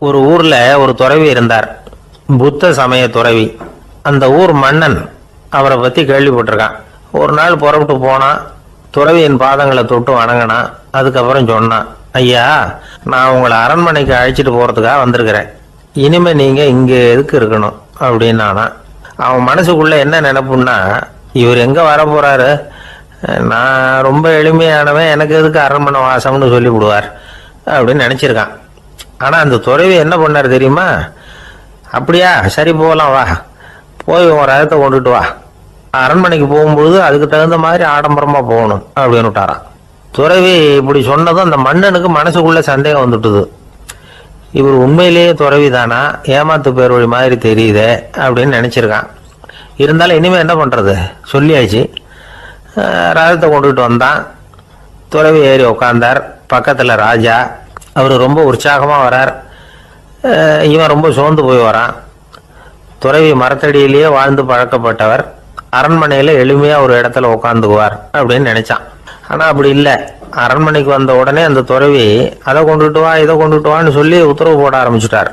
ஒரு ஊர்ல ஒரு துறவி இருந்தார், புத்த சமய துறவி. அந்த ஊர் மன்னன் அவரை பத்தி கேள்விப்பட்டிருக்கான். ஒரு நாள் புறப்பட்டு போனான், துறவியின் பாதங்களை தொட்டு வணங்கினான். அதுக்கப்புறம் சொன்னான், ஐயா, நான் உங்களை அரண்மனைக்கு அழைச்சிட்டு போறதுக்காக வந்திருக்கிறேன். இனிமே நீங்க இங்க எதுக்கு இருக்கணும் அப்படின்னானா. அவன் மனசுக்குள்ள என்ன நினைப்புன்னா, இவர் எங்க வர போறாரு, நான் ரொம்ப எளிமையானவன், எனக்கு எதுக்கு அரண்மனை வாசம்னு சொல்லி விடுவார் அப்படின்னு நினைச்சிருக்கான். ஆனா அந்த துறவி என்ன பண்ணார் தெரியுமா? அப்படியா, சரி போகலாம், வா, போய் உன் ரதத்தை கொண்டுட்டு வா, அரண்மனைக்கு போகும்பொழுது அதுக்கு தகுந்த மாதிரி ஆடம்பரமா போகணும் அப்படின்னு விட்டாரான். துறவி இப்படி சொன்னதும் அந்த மன்னனுக்கு மனசுக்குள்ள சந்தேகம் வந்துட்டுது. இவர் உண்மையிலேயே துறவி தானா, ஏமாத்து பேர் வழி மாதிரி தெரியுதே அப்படின்னு நினைச்சிருக்கான். இருந்தாலும் இனிமே என்ன பண்றது, சொல்லியாச்சு. ரதத்தை கொண்டுட்டு வந்தான். துறவி ஏறி உட்கார்ந்தார். பக்கத்துல ராஜா. அவர் ரொம்ப உற்சாகமா வரார். இவன் ரொம்ப சோர்ந்து போய் வரான். துறவி மரத்தடியிலேயே வாழ்ந்து பழக்கப்பட்டவர், அரண்மனையில எளிமையா ஒரு இடத்துல உட்காந்துக்குவார் அப்படின்னு நினைச்சான். ஆனா அப்படி இல்லை. அரண்மனைக்கு வந்த உடனே அந்த துறவி அதை கொண்டுட்டு வா, இதை கொண்டுட்டு வான்னு சொல்லி உத்தரவு போட ஆரம்பிச்சுட்டார்.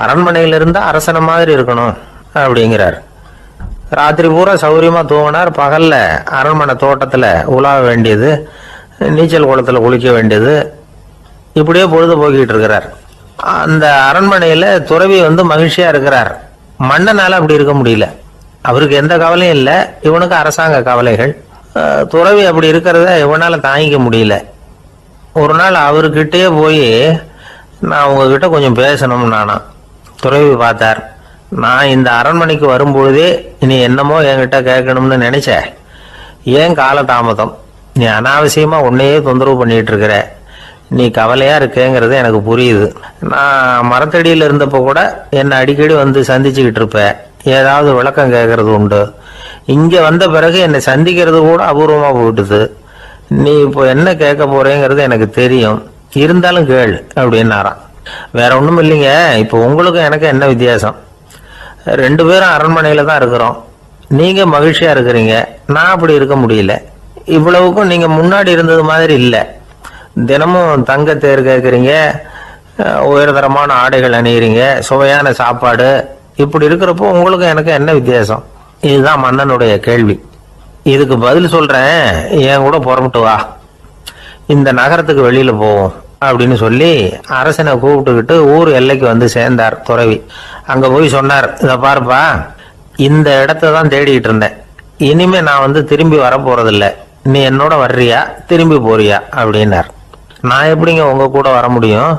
அரண்மனையில இருந்தா அரசனை மாதிரி இருக்கணும் அப்படிங்கிறார். ராத்திரி பூரா சௌரியமா தூங்கினார். பகல்ல அரண்மனை தோட்டத்துல உலாவ வேண்டியது, நீச்சல் குளத்துல குளிக்க வேண்டியது, இப்படியே பொழுது போக்கிட்டு இருக்கிறார். அந்த அரண்மனையில துறவி மகிழ்ச்சியா இருக்கிறார். மன்னனால அப்படி இருக்க முடியல. அவருக்கு எந்த கவலையும் இல்லை, இவனுக்கு அரசாங்க கவலைகள். துறவி அப்படி இருக்கிறத இவனால தாங்கிக்க முடியல. ஒரு நாள் அவர்கிட்டயே போய், நான் உங்ககிட்ட கொஞ்சம் பேசணும் நானா. துறவி பார்த்தார். நான் இந்த அரண்மனைக்கு வரும்பொழுதே நீ என்னமோ என்கிட்ட கேட்கணும்னு நினைச்ச, ஏன் காலதாமதம், நீ அனாவசியமா உன்னையே தொந்தரவு பண்ணிட்டு இருக்கிற, நீ கவலையா இருக்கேங்கிறது எனக்கு புரியுது. நான் மரத்தடியில் இருந்தப்போ கூட என்னை அடிக்கடி சந்திச்சுக்கிட்டு இருப்ப, ஏதாவது விளக்கம் கேட்கறது உண்டு. இங்க வந்த பிறகு என்னை சந்திக்கிறது கூட அபூர்வமா போயிட்டுது. நீ இப்போ என்ன கேட்க போறேங்கிறது எனக்கு தெரியும், இருந்தாலும் கேள் அப்படின்னாராம். வேற ஒண்ணும் இல்லைங்க, இப்போ உங்களுக்கும் எனக்கு என்ன வித்தியாசம், 2 பேரும் அரண்மனையில தான் இருக்கிறோம். நீங்க மகிழ்ச்சியா இருக்கிறீங்க, நான் அப்படி இருக்க முடியல. இவ்வளவுக்கும் நீங்க முன்னாடி இருந்தது மாதிரி இல்லை. தினமும் தங்க தேர் கேட்குறீங்க, உயர்தரமான ஆடைகள் அணிகிறீங்க, சுவையான சாப்பாடு. இப்படி இருக்கிறப்போ உங்களுக்கு எனக்கு என்ன வித்தியாசம்? இதுதான் மன்னனுடைய கேள்வி. இதுக்கு பதில் சொல்றேன், என் கூட புறப்பட்டு வா, இந்த நகரத்துக்கு வெளியில போவோம் அப்படின்னு சொல்லி அரசனை கூப்பிட்டுக்கிட்டு ஊர் எல்லைக்கு சேர்ந்தார் துறவி. அங்க போய் சொன்னார், இதை பாருப்பா, இந்த இடத்த தான் தேடிட்டு இருந்தேன். இனிமே நான் திரும்பி வர போறதில்லை. நீ என்னோட வர்றியா, திரும்பி போறியா அப்படின்னார். நான் எப்படிங்க உங்க கூட வர முடியும்?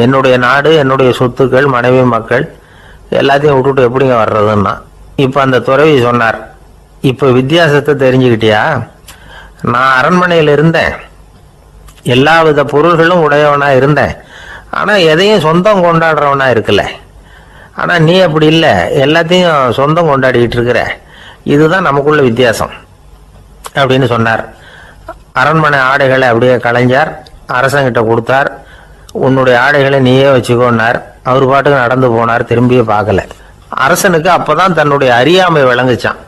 என்னுடைய நாடு, என்னுடைய சொத்துக்கள், மனைவி, மக்கள் எல்லாத்தையும் விட்டுட்டு எப்படிங்க வர்றதுன்னா. இப்ப அந்த துறவி சொன்னார், இப்ப வித்தியாசத்தை தெரிஞ்சுக்கிட்டியா? நான் அரண்மனையில இருந்தேன், எல்லா வித பொருள்களும் உடையவனா இருந்தேன், ஆனா எதையும் சொந்தம் கொண்டாடுறவனா இருக்கல. ஆனா நீ அப்படி இல்லை, எல்லாத்தையும் சொந்தம் கொண்டாடிட்டு இருக்கிற. இதுதான் நமக்குள்ள வித்தியாசம் அப்படின்னு சொன்னார். அரண்மனை ஆடைகளை அப்படியே களைஞ்சார், அரசங்கிட்ட கொடுத்தார். உன்னுடைய ஆடைகளை நீயே வச்சுக்கோன்னார். அவர் பாட்டுக்கு நடந்து போனார், திரும்பியே பார்க்கல. அரசனுக்கு அப்பதான் தன்னுடைய அறியாமை விளங்குச்சான்.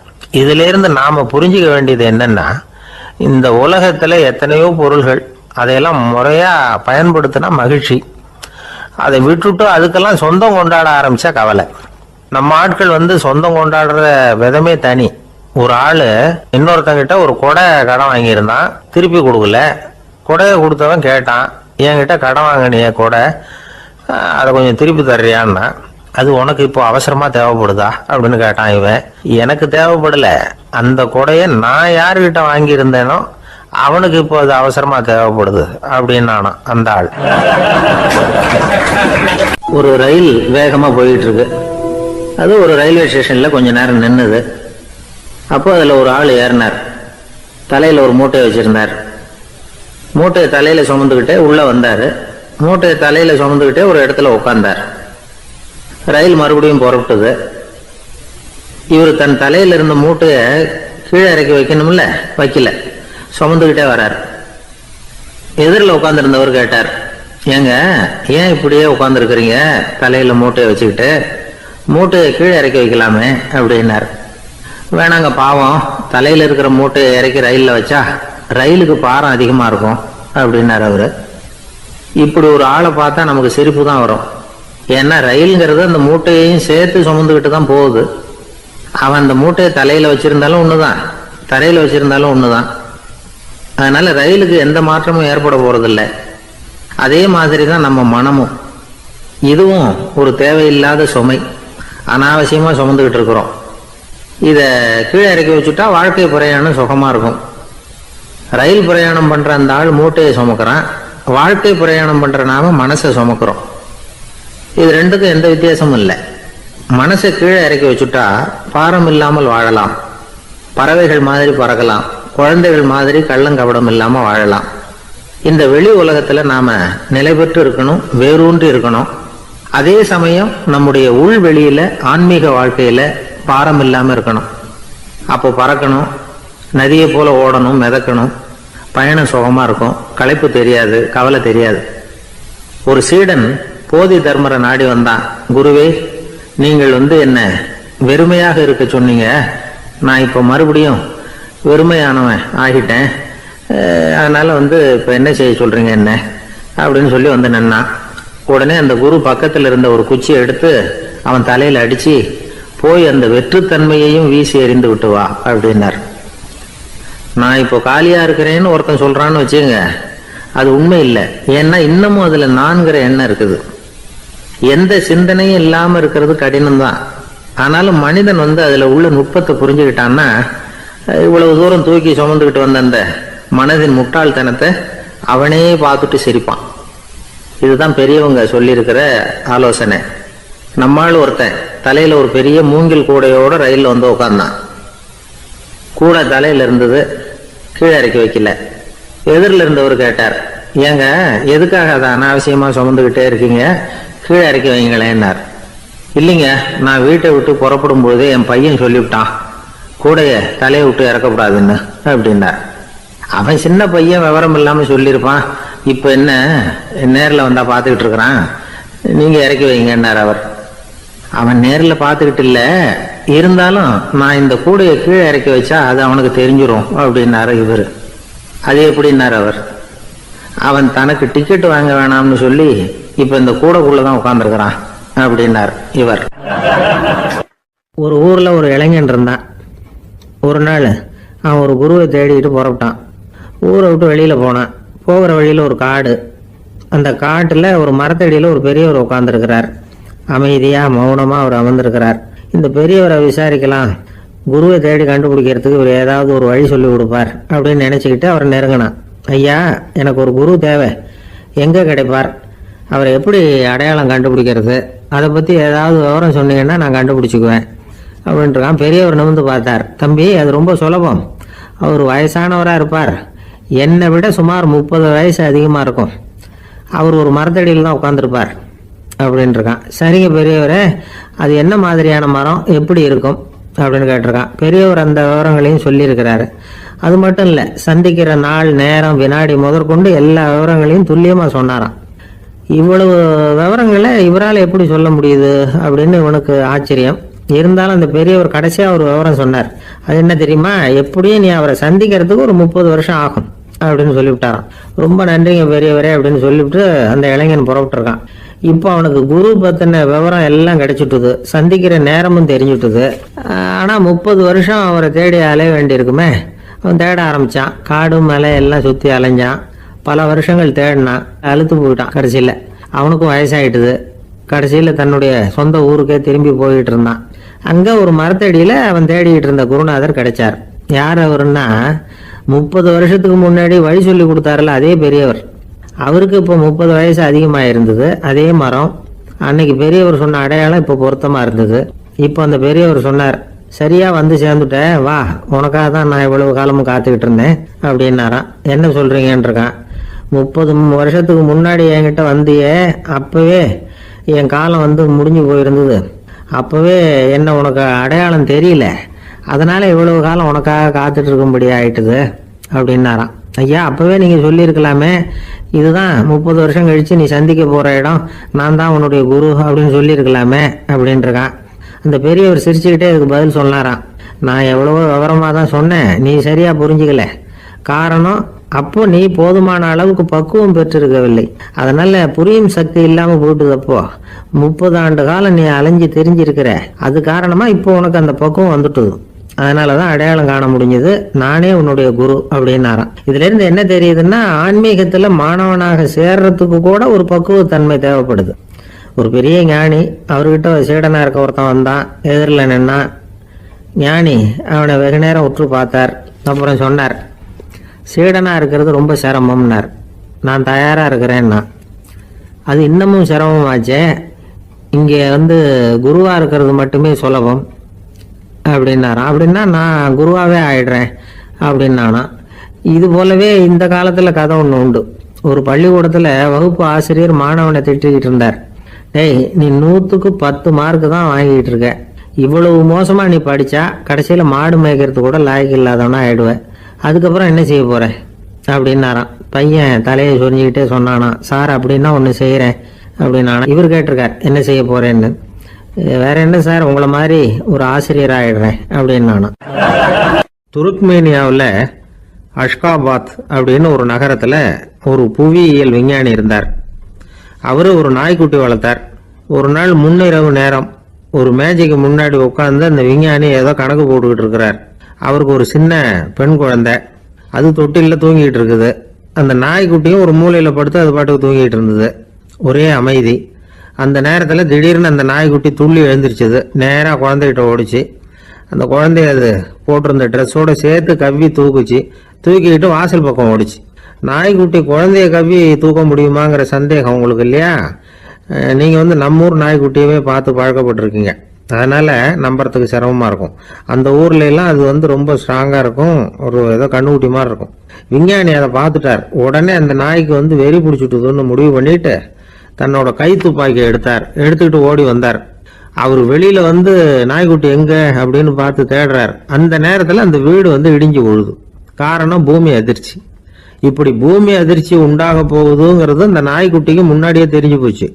இதுல இருந்து நாம புரிஞ்சுக்க வேண்டியது என்னன்னா, இந்த உலகத்துல எத்தனையோ பொருள்கள், அதையெல்லாம் முறையா பயன்படுத்தினா மகிழ்ச்சி. அதை விட்டுட்டு அதுக்கெல்லாம் சொந்தம் கொண்டாட ஆரம்பிச்சா கவலை. நம்ம ஆட்கள் சொந்தம் கொண்டாடுற விதமே தனி. ஒரு ஆளு இன்னொருத்தங்கிட்ட ஒரு கொடை கடன் வாங்கியிருந்தான், திருப்பி கொடுக்கல. கொடையை கொடுத்தவன் கேட்டான், என்கிட்ட கடன் வாங்கினிய கொடை, அதை கொஞ்சம் திருப்பி தர்றியான்னா. அது உனக்கு இப்போ அவசரமா தேவைப்படுதா அப்படின்னு கேட்டான் இவன். எனக்கு தேவைப்படல, அந்த கொடையை நான் யாருக்கிட்ட வாங்கியிருந்தேனோ அவனுக்கு இப்போ அது அவசரமா தேவைப்படுது அப்படின்னு அந்த ஆள். ஒரு ரயில் வேகமா போயிட்டு இருக்கு. அது ஒரு ரயில்வே ஸ்டேஷன்ல கொஞ்ச நேரம் நின்னுது. அப்போ அதுல ஒரு ஆள் ஏறினார். தலையில ஒரு மூட்டையை வச்சிருந்தார். மூட்டையை தலையில சுமந்துக்கிட்டே உள்ள வந்தாரு. மூட்டையை தலையில சுமந்துக்கிட்டே ஒரு இடத்துல உட்கார்ந்தார். ரயில் மறுபடியும் புறப்பட்டது. இவர் தன் தலையில இருந்த மூட்டையை கீழே இறக்கி வைக்கணும்ல, வைக்கல, சுமந்துக்கிட்டே வர்றார். எதிரில் உட்கார்ந்துருந்தவர் கேட்டார், ஏங்க ஏன் இப்படியே உட்கார்ந்துருக்கிறீங்க தலையில மூட்டையை வச்சுக்கிட்டு, மூட்டையை கீழே இறக்கி வைக்கலாமே அப்படின்னார். வேணாங்க, பாவம், தலையில இருக்கிற மூட்டையை இறக்கி ரயில்ல வச்சா ரயிலுக்கு பாரம் அதிகமா இருக்கும் அப்படின்னாரு அவரு. இப்படி ஒரு ஆளை பார்த்தா நமக்கு சிரிப்பு தான் வரும். ஏன்னா ரயில்ங்கிறது அந்த மூட்டையையும் சேர்த்து சுமந்துக்கிட்டு தான் போகுது. அவன் அந்த மூட்டையை தலையில வச்சிருந்தாலும் ஒண்ணுதான், தரையில வச்சிருந்தாலும் ஒண்ணுதான். அதனால ரயிலுக்கு எந்த மாற்றமும் ஏற்பட போறதில்லை. அதே மாதிரி தான் நம்ம மனமும். இதுவும் ஒரு தேவையில்லாத சுமை, அனாவசியமா சுமந்துக்கிட்டு இருக்கிறோம். இத கீழே இறக்கி வச்சுட்டா வாழ்க்கை பிரயாணம் சுகமா இருக்கும். ரயில் பிரயாணம் பண்ற அந்த ஆள் மூட்டையை சுமக்கிறான், வாழ்க்கை பிரயாணம் பண்ற நாம மனசை சுமக்கிறோம். இது ரெண்டுக்கும் எந்த வித்தியாசமும் இல்லை. மனசை கீழே இறக்கி வச்சுட்டா பாரம் இல்லாமல் வாழலாம், பறவைகள் மாதிரி பறக்கலாம், குழந்தைகள் மாதிரி கள்ளங்கபடம் இல்லாம வாழலாம். இந்த வெளி உலகத்துல நாம நிலை பெற்று இருக்கணும், வேரூன்றி இருக்கணும். அதே சமயம் நம்முடைய உள்வெளியில ஆன்மீக வாழ்க்கையில பாரம் இல்லாம இருக்கணும். அப்போ பறக்கணும், நதியை போல ஓடணும், மிதக்கணும். பயணம் சுகமா இருக்கும், களைப்பு தெரியாது, கவலை தெரியாது. ஒரு சீடன் போதி தர்மரை நாடி வந்தான். குருவே, நீங்கள் என்ன வெறுமையாக இருக்க சொன்னீங்க, நான் இப்ப மறுபடியும் வெறுமையானவன் ஆகிட்டேன், அதனால இப்ப என்ன செய்ய சொல்றீங்க என்ன அப்படின்னு சொல்லி நின்னான். உடனே அந்த குரு பக்கத்துல இருந்த ஒரு குச்சியை எடுத்து அவன் தலையில அடிச்சு, போய் அந்த வெற்றுத்தன்மையையும் வீசி எறிந்து விட்டு வா அப்படின்னார். நான் இப்போ காலியா இருக்கிறேன்னு ஒருத்தன் சொல்றான்னு வச்சுங்க, அது உண்மை இல்லை. ஏன்னா இன்னமும் அதுல நான்கிற எண்ணம் இருக்குது. எந்த சிந்தனையும் இல்லாம இருக்கிறது கடினம்தான். ஆனாலும் மனிதன் அதுல உள்ள நுட்பத்தை புரிஞ்சுக்கிட்டான்னா இவ்வளவு தூரம் தூக்கி சுமந்துக்கிட்டு வந்த அந்த மனதின் முட்டாள்தனத்தை அவனே பார்த்துட்டு சிரிப்பான். இதுதான் பெரியவங்க சொல்லியிருக்கிற ஆலோசனை. நம்மால் ஒருத்தன் தலையில ஒரு பெரிய மூங்கில் கூடையோட ரயில்ல உட்கார்ந்தான். கூடை தலையில இருந்தது, கீழே இறக்கி வைக்கல. எதிரில் இருந்தவர் கேட்டார், ஏங்க எதுக்காக அதை அனாவசியமா சுமந்துகிட்டே இருக்கீங்க, கீழே இறக்கி வைங்களேன்னார். இல்லைங்க, நான் வீட்டை விட்டு புறப்படும் போதே என் பையன் சொல்லிவிட்டான், கூடைய தலையை விட்டு இறக்கக்கூடாதுன்னு அப்படின்னார். அவன் சின்ன பையன், விவரம் இல்லாம சொல்லியிருப்பான். இப்ப என்ன நேரில் வந்தா பார்த்துக்கிட்டு இருக்கிறான், நீங்க இறக்கி வைங்கன்னார் அவர். அவன் நேரில் பார்த்துக்கிட்டு இல்ல, இருந்தாலும் நான் இந்த கூடையை கீழே இறக்கி வச்சா அது அவனுக்கு தெரிஞ்சிடும் அப்படின்னாரு இவர். அது எப்படின்னார் அவர். அவன் தனக்கு டிக்கெட் வாங்க வேணாம்னு சொல்லி இப்ப இந்த கூடைக்குள்ளதான் உட்கார்ந்துருக்கிறான் அப்படின்னார் இவர். ஒரு ஊர்ல ஒரு இளைஞன் இருந்தான். ஒரு நாள் அவன் ஒரு குருவை தேடிட்டு புறப்பட்டான். ஊரை விட்டு வெளியில போனான். போகிற வழியில ஒரு காடு. அந்த காட்டுல ஒரு மரத்தடியில ஒரு பெரியவர் உட்கார்ந்துருக்கிறார். அமைதியா மௌனமா அவர் அமர்ந்திருக்கிறார். இந்த பெரியவரை விசாரிக்கலாம், குருவை தேடி கண்டுபிடிக்கிறதுக்கு இவர் ஏதாவது ஒரு வழி சொல்லி கொடுப்பார் அப்படின்னு நினைச்சுக்கிட்டு அவர் நெருங்கினான். ஐயா, எனக்கு ஒரு குரு தேவை, எங்க கிடைப்பார், அவரை எப்படி அடையாளம் கண்டுபிடிக்கிறது, அதை பத்தி ஏதாவது விவரம் சொன்னீங்கன்னா நான் கண்டுபிடிச்சுக்குவேன் அப்படின்ட்டுருக்கான். பெரியவர் நிமிர்ந்து பார்த்தார். தம்பி, அது ரொம்ப சுலபம். அவர் வயசானவராக இருப்பார், என்னை விட சுமார் 30 வயசு அதிகமாக இருக்கும். அவர் ஒரு மரத்தடியில் தான் உட்காந்துருப்பார் அப்படின்ட்டுருக்கான். சரிங்க பெரியவரே, அது என்ன மாதிரியான மரம், எப்படி இருக்கும் அப்படின்னு கேட்டிருக்கான். பெரியவர் அந்த விவரங்களையும் சொல்லியிருக்கிறாரு. அது மட்டும் இல்லை, சந்திக்கிற நாள், நேரம், வினாடி முதற்கொண்டு எல்லா விவரங்களையும் துல்லியமாக சொன்னாராம். இவ்வளவு விவரங்களை இவரால் எப்படி சொல்ல முடியுது அப்படின்னு இவனுக்கு ஆச்சரியம். இருந்தாலும் அந்த பெரியவர் கடைசியாக ஒரு விவரம் சொன்னார். அது என்ன தெரியுமா, எப்படியும் நீ அவரை சந்திக்கிறதுக்கு ஒரு 30 வருஷம் ஆகும் அப்படின்னு சொல்லிவிட்டாராம். ரொம்ப நன்றிங்க பெரியவரே அப்படின்னு சொல்லிவிட்டு அந்த இளைஞன் புறப்பட்டுருக்கான். இப்போ அவனுக்கு குரு பத்தின விவரம் எல்லாம் கிடைச்சிட்டுது, சந்திக்கிற நேரமும் தெரிஞ்சுட்டுது. ஆனால் 30 வருஷம் அவரை தேடி அலைய வேண்டியிருக்குமே. அவன் தேட ஆரம்பிச்சான். காடு மலை எல்லாம் சுற்றி அலைஞ்சான். பல வருஷங்கள் தேடினான், அழுத்து போயிட்டான். கடைசியில் அவனுக்கும் வயசாயிட்டுது. கடைசியில் தன்னுடைய சொந்த ஊருக்கே திரும்பி போயிட்டு இருந்தான். அங்கே ஒரு மரத்தடியில் அவன் தேடிட்டு இருந்த குருநாதர் கிடைச்சார். யார் அவருன்னா, 30 வருஷத்துக்கு முன்னாடி வழி சொல்லி கொடுத்தாருல அதே பெரியவர். அவருக்கு இப்போ 30 வயசு அதிகமாக இருந்தது. அதே மரம், அன்னைக்கு பெரியவர் சொன்ன அடையாளம் இப்போ பொருத்தமாக இருந்தது. இப்போ அந்த பெரியவர் சொன்னார், சரியா வந்து சேர்ந்துட்ட, வா, உனக்காக தான் நான் இவ்வளவு காலமும் காத்துக்கிட்டு இருந்தேன் அப்படின்னாராம். என்ன சொல்றீங்கன்னு இருக்கான். 30 வருஷத்துக்கு முன்னாடி என்கிட்ட வந்தியே, அப்பவே என் காலம் முடிஞ்சு போயிருந்தது. அப்பவே என்ன உனக்கு அடையாளம் தெரியல, அதனால இவ்வளவு காலம் உனக்காக காத்துட்டு இருக்கும்படி ஆயிட்டுது அப்படின்னாராம். ஐயா, அப்பவே நீங்க சொல்லியிருக்கலாமே, இதுதான் 30 வருஷம் கழிச்சு நீ சந்திக்க போற இடம், நான் தான் உன்னுடைய குரு அப்படின்னு சொல்லியிருக்கலாமே அப்படின்ட்டு இருக்கான். அந்த பெரியவர் சிரிச்சுக்கிட்டே இதுக்கு பதில் சொன்னாராம். நான் எவ்வளவோ விவரமா தான் சொன்னேன், நீ சரியா புரிஞ்சுக்கல. காரணம், அப்போ நீ போதுமான அளவுக்கு பக்குவம் பெற்றிருக்கவில்லை. அதனால புரியும் சக்தி இல்லாம போயிட்டுதப்போ 30 ஆண்டு காலம் நீ அலைஞ்சு தெரிஞ்சிருக்கிற. அது காரணமா இப்போ உனக்கு அந்த பக்குவம் வந்துட்டுது. அதனாலதான் அடையாளம் காண முடிஞ்சது. நானே உன்னுடைய குரு அப்படின்னாராம். இதுல இருந்து என்ன தெரியுதுன்னா, ஆன்மீகத்துல மாணவனாக சேர்றதுக்கு கூட ஒரு பக்குவத்தன்மை தேவைப்படுது. ஒரு பெரிய ஞானி, அவர்கிட்ட சீடனா இருக்க ஒருத்தன் வந்தான், எதிரில் நின்னான். ஞானி அவனை வெகு நேரம் உற்று பார்த்தார். அப்புறம் சொன்னார், சீடனா இருக்கிறது ரொம்ப சிரமம்னார். நான் தயாரா இருக்கிறேன்னா. அது இன்னமும் சிரமமாச்சே, இங்கே குருவா இருக்கிறது மட்டுமே சுலபம் அப்படின்னாராம். அப்படின்னா நான் குருவாவே ஆயிடுறேன் அப்படின்னானா. இது போலவே இந்த காலத்துல கதை ஒன்று உண்டு. ஒரு பள்ளிக்கூடத்துல வகுப்பு ஆசிரியர் மாணவனை திட்டிக்கிட்டு இருந்தார். டேய், நீ 100க்கு 10 மார்க்கு தான் வாங்கிட்டு இருக்க. இவ்வளவு மோசமா நீ படிச்சா கடைசியில மாடு மேய்க்கிறது கூட லாய்க்கு இல்லாதவனா ஆயிடுவேன். அதுக்கப்புறம் என்ன செய்ய போற அப்படின்னாராம். பையன் தலையை சொரிஞ்சுக்கிட்டே சொன்னானா, சார் அப்படின்னா ஒன்று செய்யறேன் அப்படின்னானா. இவர் கேட்டிருக்கார், என்ன செய்ய போறேன்னு. வேற என்ன சார், உங்களை மாதிரி ஒரு ஆசிரியர் ஆயிடுறேன் அப்படின்னானா. துருக்மேனியாவில் அஷ்காபாத் அப்படின்னு ஒரு நகரத்துல ஒரு புவியியல் விஞ்ஞானி இருந்தார். அவரு ஒரு நாய்க்குட்டி வளர்த்தார். ஒரு நாள் முன்னிரவு நேரம் ஒரு மேஜைக்கு முன்னாடி உட்காந்து அந்த விஞ்ஞானி ஏதோ கணக்கு போட்டுக்கிட்டு இருக்கிறார். அவருக்கு ஒரு சின்ன பெண் குழந்தை, அது தொட்டில தூங்கிட்டு இருக்குது. அந்த நாய்க்குட்டியும் ஒரு மூலையில படுத்து அது பாட்டுக்கு தூங்கிட்டு இருந்தது. ஒரே அமைதி. அந்த நேரத்தில் திடீர்னு அந்த நாய்க்குட்டி துள்ளி எழுந்திருச்சது. நேராக குழந்தைகிட்ட ஓடிச்சு. அந்த குழந்தைய அது போட்டிருந்த ட்ரெஸ்ஸோட சேர்த்து கவ்வி தூக்குச்சு. தூக்கிக்கிட்டு வாசல் பக்கம் ஓடிச்சு. நாய்க்குட்டி குழந்தைய கவ்வி தூக்க முடியுமாங்கிற சந்தேகம் உங்களுக்கு இல்லையா? நீங்கள் நம்மூர் நாய்க்குட்டியவே பார்த்து பழக்கப்பட்டிருக்கீங்க. அதனால நம்புறதுக்கு சிரமமாக இருக்கும். அந்த ஊர்ல எல்லாம் அது ரொம்ப ஸ்ட்ராங்காக இருக்கும். ஒரு ஏதோ கண்ணுக்குட்டி மாதிரி இருக்கும். விஞ்ஞானி அதை பார்த்துட்டார். உடனே அந்த நாய்க்கு வெறி பிடிச்சிட்டுதுன்னு முடிவு பண்ணிட்டு தன்னோட கை துப்பாக்கி எடுத்துக்கிட்டு ஓடி வந்தார். அவர் வெளியில நாய்க்குட்டி எங்க அப்படின்னு பார்த்து தேடுறார். அந்த நேரத்தில் அந்த வீடு இடிஞ்சு விழுது. காரணம் பூமி அதிர்ச்சி. இப்படி பூமி அதிர்ச்சி உண்டாக போகுதுங்கிறது அந்த நாய்க்குட்டிக்கு முன்னாடியே தெரிஞ்சு போச்சு.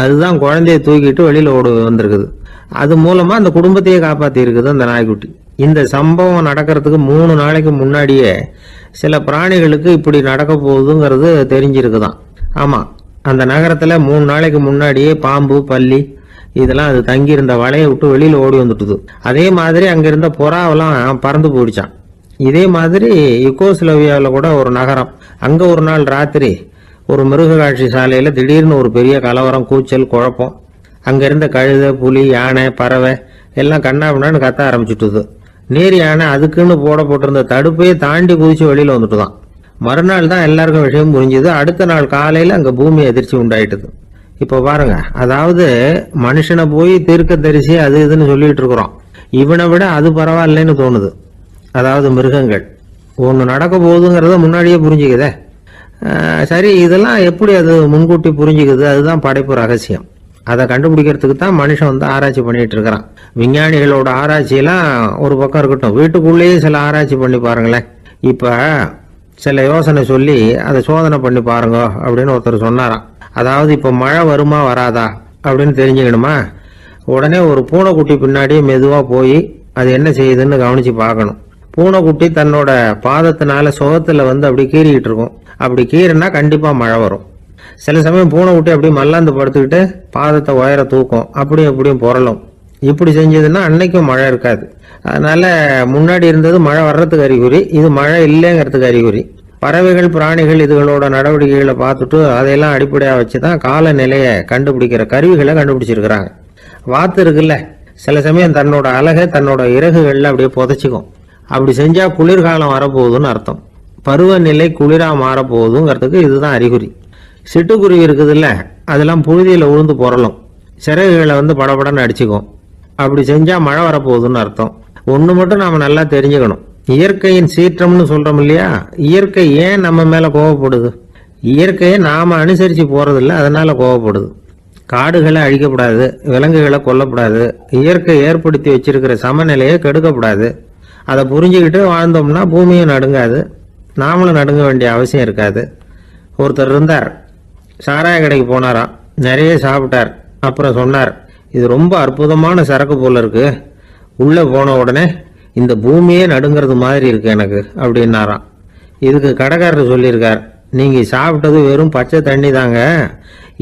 அதுதான் குழந்தைய தூக்கிட்டு வெளியில ஓடி வந்திருக்குது. அது மூலமா அந்த குடும்பத்தையே காப்பாத்தி இருக்குது அந்த நாய்க்குட்டி. இந்த சம்பவம் நடக்கிறதுக்கு 3 நாளைக்கு முன்னாடியே சில பிராணிகளுக்கு இப்படி நடக்க போகுதுங்கிறது தெரிஞ்சிருக்குதான். ஆமா, அந்த நகரத்துல 3 நாளைக்கு முன்னாடியே பாம்பு, பல்லி இதெல்லாம் அது தங்கியிருந்த வலையை விட்டு வெளியில ஓடி வந்துட்டுது. அதே மாதிரி அங்கிருந்த புறாவெல்லாம் பறந்து போயிடுச்சான். இதே மாதிரி யுகோஸ்லோவியாவில் கூட ஒரு நகரம், அங்க ஒரு நாள் ராத்திரி ஒரு மிருக காட்சி சாலையில திடீர்னு ஒரு பெரிய கலவரம், கூச்சல், குழப்பம். அங்க இருந்த கழுதை, புலி, யானை, பறவை எல்லாம் கண்ணாபின்னான்னு கத்த ஆரம்பிச்சுட்டுது. நேர் யானை அதுக்குன்னு போட்டிருந்த தடுப்பையே தாண்டி குதிச்சு வெளியில வந்துட்டுதான். மறுநாள் தான் எல்லாருக்கும் விஷயம் புரிஞ்சுது. அடுத்த நாள் காலையில அங்க பூமி அதிர்ச்சி உண்டாயிட்டுது. இப்ப பாருங்க, அதாவது மனுஷனை போய் தீர்க்க தரிசி அது இதுன்னு சொல்லிட்டு இருக்கிறோம். இவனை விட அது பரவாயில்லைன்னு தோணுது. அதாவது மிருகங்கள் ஒன்று நடக்க போகுதுங்கிறத முன்னாடியே புரிஞ்சுக்குதே. சரி, இதெல்லாம் எப்படி அது முன்கூட்டி புரிஞ்சுக்குது? அதுதான் படைப்பு ரகசியம். அதை கண்டுபிடிக்கிறதுக்கு தான் மனுஷன் ஆராய்ச்சி பண்ணிட்டு இருக்கிறான். விஞ்ஞானிகளோட ஆராய்ச்சியெல்லாம் ஒரு பக்கம் இருக்கட்டும், வீட்டுக்குள்ளேயே சில ஆராய்ச்சி பண்ணி பாருங்களேன். இப்ப சில யோசனை சொல்லி அதை சோதனை பண்ணி பாருங்க அப்படின்னு ஒருத்தர் சொன்னாராம். அதாவது இப்ப மழை வருமா வராதா அப்படின்னு தெரிஞ்சுக்கணுமா, உடனே ஒரு பூனைக்குட்டி பின்னாடியே மெதுவா போய் அது என்ன செய்யுதுன்னு கவனிச்சு பார்க்கணும். பூனைக்குட்டி தன்னோட பாதத்தினால சுகத்துல அப்படி கீறிக்கிட்டு இருக்கும். அப்படி கீறினா கண்டிப்பா மழை வரும். சில சமயம் பூனைக்குட்டி அப்படி மல்லாந்து படுத்துக்கிட்டு பாதத்தை உயர தூக்கும், அப்படியும் புரளும். இப்படி செஞ்சதுன்னா அன்னைக்கும் மழை இருக்காது. அதனால முன்னாடி இருந்தது மழை வர்றதுக்கு அறிகுறி, இது மழை இல்லைங்கிறதுக்கு அறிகுறி. பறவைகள், பிராணிகள் இதுகளோட நடவடிக்கைகளை பார்த்துட்டு அதையெல்லாம் அடிப்படையாக வச்சுதான் காலநிலையை கண்டுபிடிக்கிற கருவிகளை கண்டுபிடிச்சிருக்கிறாங்க. வாத்து இருக்குல்ல, சில சமயம் தன்னோட அழகை தன்னோட இறகுகள்ல அப்படியே புதைச்சிக்கும். அப்படி செஞ்சா குளிர்காலம் வரப்போகுதுன்னு அர்த்தம். பருவநிலை குளிரா மாறப்போகுதுங்கிறதுக்கு இதுதான் அறிகுறி. சிட்டுக்குருவி இருக்குதுல்ல, அதெல்லாம் புழுதியில உளுந்து புரளும், சிறகுகளை படபடன்னு அடிச்சுக்கும். அப்படி செஞ்சா மழை வரப்போகுதுன்னு அர்த்தம். ஒண்ணு மட்டும் நாம நல்லா தெரிஞ்சுக்கணும், இயற்கையின் சீற்றம்னு சொல்றோம் இல்லையா, இயற்கை ஏன் நம்ம மேல கோவப்படுது? இயற்கையை நாம அனுசரிச்சு போறதில்ல, அதனால கோவப்படுது. காடுகளை அழிக்கப்படாது, விலங்குகளை கொல்லப்படாது, இயற்கை ஏற்படுத்தி வச்சிருக்கிற சமநிலையை கெடுக்கப்படாது. அதை புரிஞ்சுக்கிட்டு வாழ்ந்தோம்னா பூமியும் நடுங்காது, நாமளும் நடுங்க வேண்டிய அவசியம் இருக்காது. ஒருத்தர் இருந்தார், சாராய கடைக்கு போனாராம், நிறைய சாப்பிட்டார். அப்புறம் சொன்னார், இது ரொம்ப அற்புதமான சரக்கு போல இருக்கு, உள்ள போன உடனே இந்த பூமியே நடுங்கிறது மாதிரி இருக்கு எனக்கு அப்படின்னாராம். இதுக்கு கடைக்காரர் சொல்லியிருக்கார், நீங்க சாப்பிட்டது வெறும் பச்சை தண்ணி தாங்க,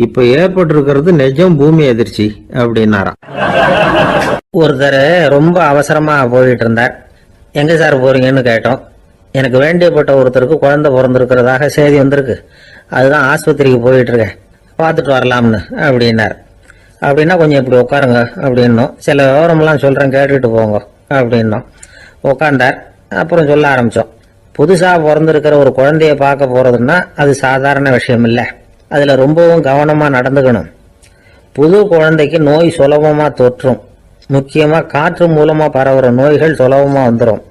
இப்ப ஏற்பட்டிருக்கிறது நிஜம் பூமி அதிர்ச்சி அப்படின்னாராம். ஒருத்தர் ரொம்ப அவசரமா போயிட்டு இருந்தார். எங்க சார் போறீங்கன்னு கேட்டோம். எனக்கு வேண்டியப்பட்ட ஒருத்தருக்கு குழந்தை பிறந்திருக்கிறதாக செய்தி வந்திருக்கு, அதுதான் ஆஸ்பத்திரிக்கு போயிட்டு இருக்கேன், பார்த்துட்டு வரலாம்னு அப்படின்னார். அப்படின்னா கொஞ்சம் இப்படி உட்காருங்க அப்படின்னோம். சில விவரம்லாம் சொல்றேன் கேட்டுட்டு போங்க அப்படின்னோம். உட்காந்தார். அப்புறம் சொல்ல ஆரம்பிச்சோம். புதுசா பிறந்திருக்கிற ஒரு குழந்தைய பார்க்க போறதுன்னா அது சாதாரண விஷயம் இல்லை, அதுல ரொம்பவும் கவனமா நடந்துக்கணும். புது குழந்தைக்கு நோய் சுலபமா தொற்றும், முக்கியமா காற்று மூலமா பரவுற நோய்கள் சுலபமா வந்துடும்.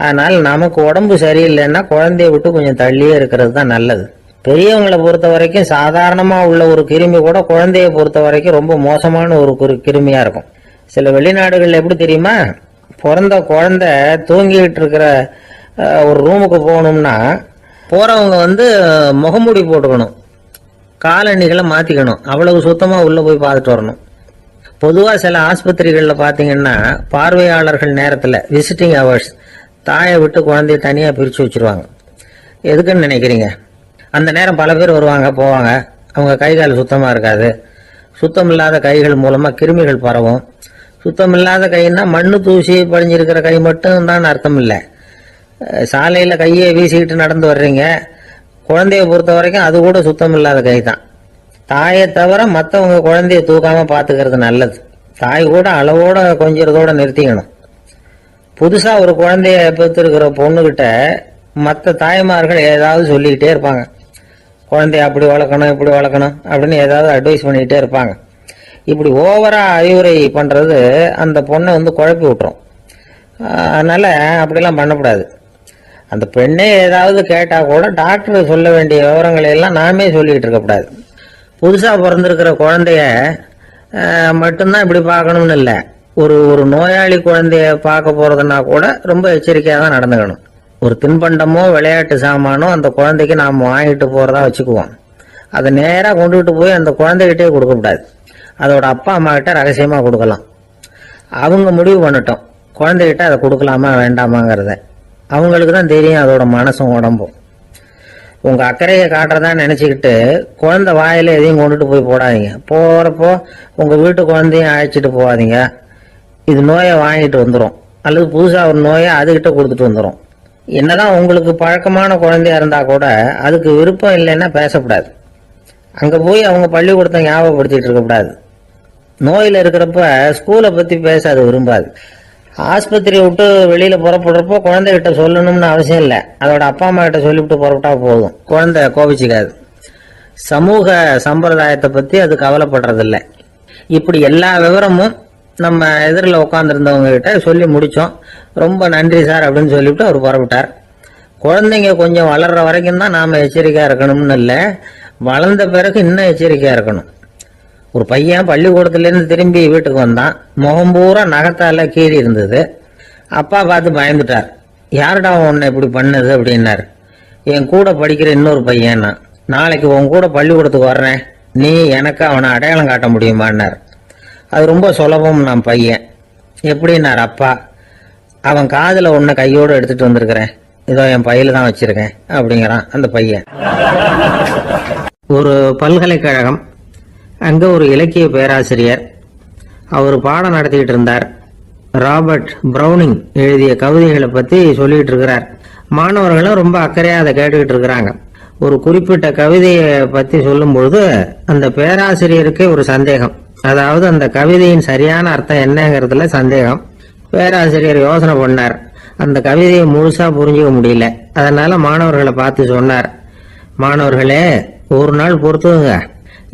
அதனால் நமக்கு உடம்பு சரியில்லைன்னா குழந்தைய விட்டு கொஞ்சம் தள்ளியே இருக்கிறது தான் நல்லது. பெரியவங்களை பொறுத்த வரைக்கும் சாதாரணமா உள்ள ஒரு கிருமி கூட குழந்தைய பொறுத்த வரைக்கும் ரொம்ப மோசமான ஒரு கிருமியா இருக்கும். சில வெளிநாடுகள்ல எப்படி தெரியுமா, பிறந்த குழந்தை தூங்கிட்டு இருக்கிற ஒரு ரூமுக்கு போகணும்னா போறவங்க முகமூடி போட்டுக்கணும், காலணிகளை மாத்திக்கணும், அவ்வளவு சுத்தமா உள்ள போய் பார்த்துட்டு வரணும். பொதுவா சில ஆஸ்பத்திரிகள்ல பாத்தீங்கன்னா பார்வையாளர்கள் நேரத்துல விசிட்டிங் ஹவர்ஸ் தாயை விட்டு குழந்தைய தனியா பிரிச்சு வச்சிருவாங்க. எதுக்குன்னு நினைக்கிறீங்க? அந்த நேரம் பல பேர் வருவாங்க போவாங்க, அவங்க கை கால் சுத்தமா இருக்காது. சுத்தம் இல்லாத கைகள் மூலமா கிருமிகள் பரவும். சுத்தம் இல்லாத கைன்னா மண்ணு தூசி படிஞ்சிருக்கிற கை மட்டும் தான் அர்த்தம் இல்லை. சாலையில கையை வீசிக்கிட்டு நடந்து வர்றீங்க, குழந்தைய பொறுத்த வரைக்கும் அது கூட சுத்தம் இல்லாத கை தான். தாயை தவிர மற்றவங்க குழந்தைய தூக்காம பாத்துக்கிறது நல்லது. தாய் கூட அளவோட கொஞ்சிறதோட நிறுத்திக்கணும். புதுசா ஒரு குழந்தைய பெற்றிருக்கிற பொண்ணுகிட்ட மற்ற தாய்மார்கள் ஏதாவது சொல்லிக்கிட்டே இருப்பாங்க. குழந்தைய அப்படி வளர்க்கணும் இப்படி வளர்க்கணும் அப்படின்னு ஏதாவது அட்வைஸ் பண்ணிக்கிட்டே இருப்பாங்க. இப்படி ஓவரா அறிவுரை பண்றது அந்த பொண்ணை குழப்பி விட்டுரும். அதனால அப்படிலாம் பண்ணக்கூடாது. அந்த பெண்ணே ஏதாவது கேட்டா கூட டாக்டர் சொல்ல வேண்டிய விவரங்களை எல்லாம் நாமே சொல்லிக்கிட்டு இருக்கக்கூடாது. புதுசா பிறந்திருக்கிற குழந்தைய மட்டும்தான் இப்படி பார்க்கணும்னு இல்லை. ஒரு நோயாளி குழந்தைய பார்க்க போறதுன்னா கூட ரொம்ப எச்சரிக்கையா தான் நடந்துக்கணும். ஒரு தின்பண்டமோ விளையாட்டு சாமானோ அந்த குழந்தைக்கு நாம் வாங்கிட்டு போறதா வச்சுக்குவோம். அதை நேராக கொண்டுகிட்டு போய் அந்த குழந்தைகிட்டே கொடுக்கக்கூடாது. அதோட அப்பா அம்மா கிட்ட ரகசியமா கொடுக்கலாம். அவங்க முடிவு பண்ணட்டும் குழந்தைகிட்ட அதை கொடுக்கலாமா வேண்டாமாங்கிறத. அவங்களுக்கு தான் தெரியும் அதோட மனசும் உடம்பும். உங்க அக்கறையை காட்டுறதா நினைச்சுக்கிட்டு குழந்தை வாயில எதையும் கொண்டுட்டு போய் போடாதீங்க. போறப்போ உங்க வீட்டு குழந்தையும் அழைச்சிட்டு போகாதீங்க. இது நோயை வாங்கிட்டு வந்துடும், அல்லது புதுசா ஒரு நோயை அதுகிட்ட கொடுத்துட்டு வந்துடும். என்னதான் உங்களுக்கு பழக்கமான குழந்தையா இருந்தா கூட அதுக்கு விருப்பம் இல்லைன்னா பேசக்கூடாது. அங்க போய் அவங்க பள்ளிக்கூடத்தை ஞாபகப்படுத்திட்டு இருக்கக்கூடாது. நோயில இருக்கிறப்ப ஸ்கூலை பத்தி பேச அது விரும்பாது. ஆஸ்பத்திரியை விட்டு வெளியில புறப்படுறப்போ குழந்தைகிட்ட சொல்லணும்னு அவசியம் இல்லை, அதோட அப்பா அம்மா கிட்ட சொல்லிவிட்டு புறப்பட்டா போதும், குழந்தை கோபிச்சுக்காது. சமூக சம்பிரதாயத்தை பத்தி அது கவலைப்படுறதில்லை. இப்படி எல்லா விவரமும் நம்ம எதிரில் உட்காந்துருந்தவங்க கிட்ட சொல்லி முடிச்சோம். ரொம்ப நன்றி சார் அப்படின்னு சொல்லிவிட்டு அவர் புறப்பட்டார். குழந்தைங்க கொஞ்சம் வளர்ற வரைக்கும் தான் நாம எச்சரிக்கையா இருக்கணும்னு இல்லை, வளர்ந்த பிறகு இன்னும் எச்சரிக்கையா இருக்கணும். ஒரு பையன் பள்ளிக்கூடத்துலேருந்து திரும்பி வீட்டுக்கு வந்தான். முகம் பூரா நகத்தால கீறி இருந்தது. அப்பா பார்த்து பயந்துட்டார். யாருடா உன்னை இப்படி பண்ணது அப்படின்னாரு. என் கூட படிக்கிற இன்னொரு பையன், நாளைக்கு உன் கூட பள்ளிக்கூடத்துக்கு வர்றேன், நீ எனக்கு அவனை அடையாளம் காட்ட முடியுமான்னார். அது ரொம்ப சுலபம் நான் பையன். எப்படின்னார் அப்பா. அவன் காதில் ஒன்றை கையோடு எடுத்துட்டு வந்திருக்கிறேன், இதோ என் பையில தான் வச்சிருக்கேன் அப்படிங்கிறான் அந்த பையன். ஒரு பல்கலைக்கழகம், அங்க ஒரு இலக்கிய பேராசிரியர், அவர் பாடம் நடத்திக்கிட்டு இருந்தார். ராபர்ட் பிரவுனிங் எழுதிய கவிதைகளை பத்தி சொல்லிட்டு இருக்கிறார். மாணவர்களும் ரொம்ப அக்கறையா அதை கேட்டுக்கிட்டு இருக்கிறாங்க. ஒரு குறிப்பிட்ட கவிதையை பத்தி சொல்லும் பொழுது அந்த பேராசிரியருக்கே ஒரு சந்தேகம். அதாவது அந்த கவிதையின் சரியான அர்த்தம் என்னங்கிறதுல சந்தேகம். பேராசிரியர் யோசனை பண்ணார். அந்த கவிதையை முழுசா புரிஞ்சுக்க முடியல. அதனால மாணவர்களை பார்த்து சொன்னார், மாணவர்களே ஒரு நாள் பொறுத்துங்க,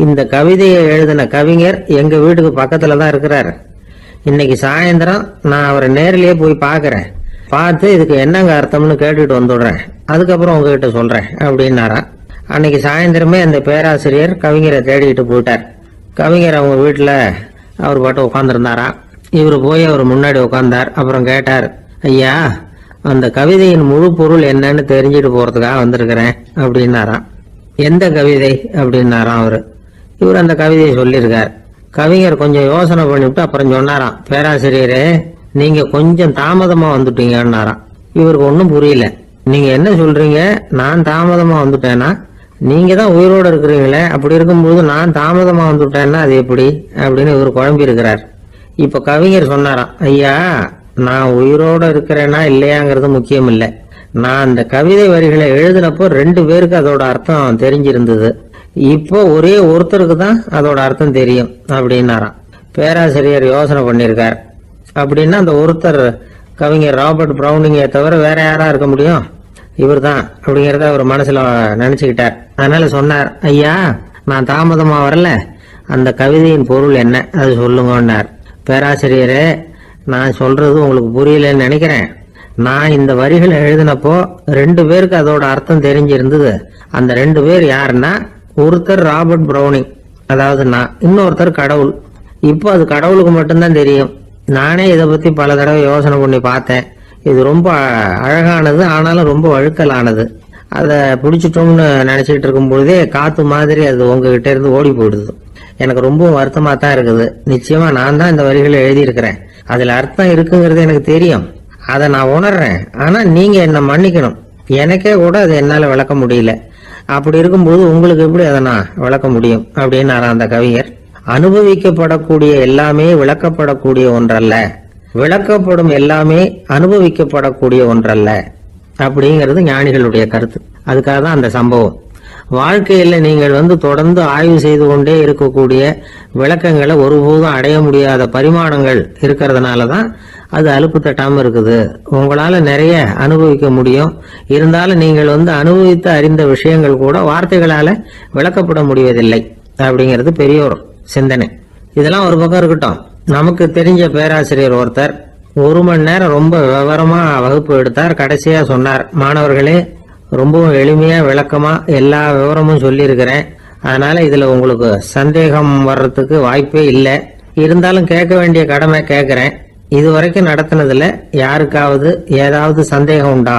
இந்த கவிதையை எழுதின கவிஞர் எங்க வீட்டுக்கு பக்கத்துல தான் இருக்கிறார். இன்னைக்கு சாயந்தரம் நான் அவரை நேரிலேயே போய் பாக்குறேன், பார்த்து இதுக்கு என்னங்க அர்த்தம்னு கேட்டுட்டு வந்துடுறேன், அதுக்கப்புறம் உங்ககிட்ட சொல்றேன் அப்படின்னாரா. அன்னைக்கு சாயந்தரமே அந்த பேராசிரியர் கவிஞரை தேடிட்டு போயிட்டார். கவிஞர் அவங்க வீட்டுல அவர் பாட்டு உட்காந்துருந்தாரா. இவர் போய் அவர் முன்னாடி உட்கார்ந்தார். அப்புறம் கேட்டார், ஐயா அந்த கவிதையின் முழு பொருள் என்னன்னு தெரிஞ்சுட்டு போறதுக்காக வந்திருக்கிறேன் அப்படின்னாராம். எந்த கவிதை அப்படின்னாராம் அவரு. இவர் அந்த கவிதையை சொல்லியிருக்கார். கவிஞர் கொஞ்சம் யோசனை பண்ணிவிட்டு அப்புறம் சொன்னாராம், பேராசிரியரே நீங்க கொஞ்சம் தாமதமா வந்துட்டீங்கன்னாராம். இவருக்கு ஒன்றும் புரியல. நீங்க என்ன சொல்றீங்க? நான் தாமதமா வந்துட்டேனா? நீங்க தான் உயிரோட இருக்கிறீங்களே, அப்படி இருக்கும்போது நான் தாமதமா வந்துட்டேன்னா அது எப்படி அப்படின்னு இவர் குழம்பி இருக்கிறார். இப்ப கவிஞர் சொன்னாராம், ஐயா, நான் உயிரோட இருக்கிறேனா இல்லையாங்கிறது முக்கியம் இல்லை. நான் அந்த கவிதை வரிகளை எழுதினப்போ 2 பேருக்கு அதோட அர்த்தம் தெரிஞ்சிருந்தது. இப்போ ஒரே ஒருத்தருக்கு தான் அதோட அர்த்தம் தெரியும் அப்படின்னாராம். பேராசிரியர் யோசனை பண்ணியிருக்கார். அப்படின்னா அந்த ஒருத்தர் கவிஞர் ராபர்ட் பிரவுனிங்கை தவிர வேற யாரா இருக்க முடியும்? இவர் தான் அப்படிங்கிறத அவர் மனசுல நினைச்சுக்கிட்டார். அதனால சொன்னார், ஐயா, நான் தாமதமா வரல, அந்த கவிதையின் பொருள் என்ன அது சொல்லுங்கன்னார். பேராசிரியரே, நான் சொல்றது உங்களுக்கு புரியலன்னு நினைக்கிறேன். நான் இந்த வரிகளை எழுதினப்போ 2 பேருக்கு அதோட அர்த்தம் தெரிஞ்சிருந்தது. அந்த 2 பேர் யாருன்னா, ஒருத்தர் ராபர்ட் பிரவுனிங், அதாவது நான், இன்னொருத்தர் கடவுள். இப்போ அது கடவுளுக்கு மட்டும்தான் தெரியும். நானே இதை பத்தி பல தடவை யோசனை பண்ணி பார்த்தேன். இது ரொம்ப அழகானது, ஆனாலும் ரொம்ப வழுக்கலானது. அதை பிடிச்சிட்டோம்னு நினைச்சிட்டு இருக்கும் பொழுதே காத்து மாதிரி அது உங்ககிட்ட இருந்து ஓடி போயிடுது. எனக்கு ரொம்ப வருத்தமா தான் இருக்குது. நிச்சயமா நான் தான் இந்த வரிகளை எழுதியிருக்கிறேன். அதுல அர்த்தம் இருக்குங்கிறது எனக்கு தெரியும், அதை நான் உணர்றேன். ஆனா நீங்க என்ன மன்னிக்கணும், எனக்கே கூட அதை என்னால விளக்க முடியல. அப்படி இருக்கும்போது உங்களுக்கு எப்படி அதை நான் விளக்க முடியும் அப்படின்னு அந்த கவிஞர். அனுபவிக்கப்படக்கூடிய எல்லாமே விளக்கப்படக்கூடிய ஒன்றல்ல, விளக்கப்படும் எல்லாமே அனுபவிக்கப்படக்கூடிய ஒன்றல்ல அப்படிங்கிறது ஞானிகளுடைய கருத்து. அதுக்காக தான் அந்த சம்பவம். வாழ்க்கையில நீங்கள் தொடர்ந்து ஆய்வு செய்து கொண்டே இருக்கக்கூடிய விளக்கங்களை ஒருபோதும் அடைய முடியாத பரிமாணங்கள் இருக்கிறதுனாலதான் அது அலுப்பு தட்டாம இருக்குது. உங்களால நிறைய அனுபவிக்க முடியும், இருந்தாலும் நீங்கள் அனுபவித்து அறிந்த விஷயங்கள் கூட வார்த்தைகளால விளக்கப்பட முடிவதில்லை அப்படிங்கிறது பெரியோர் சிந்தனை. இதெல்லாம் ஒரு பக்கம் இருக்கட்டும். நமக்கு தெரிஞ்ச பேராசிரியர் ஒருத்தர் 1 மணி நேரம் ரொம்ப விவரமா வகுப்பு எடுத்தார். கடைசியா சொன்னார், மாணவர்களே, ரொம்பவும் எளிமையா விளக்கமா எல்லா விவரமும் சொல்லியிருக்கிறேன். அதனால இதுல உங்களுக்கு சந்தேகம் வர்றதுக்கு வாய்ப்பே இல்லை. இருந்தாலும் கேட்க வேண்டிய கடமை கேட்கிறேன். இது வரைக்கும் நடத்தினதுல யாருக்காவது ஏதாவது சந்தேகம் உண்டா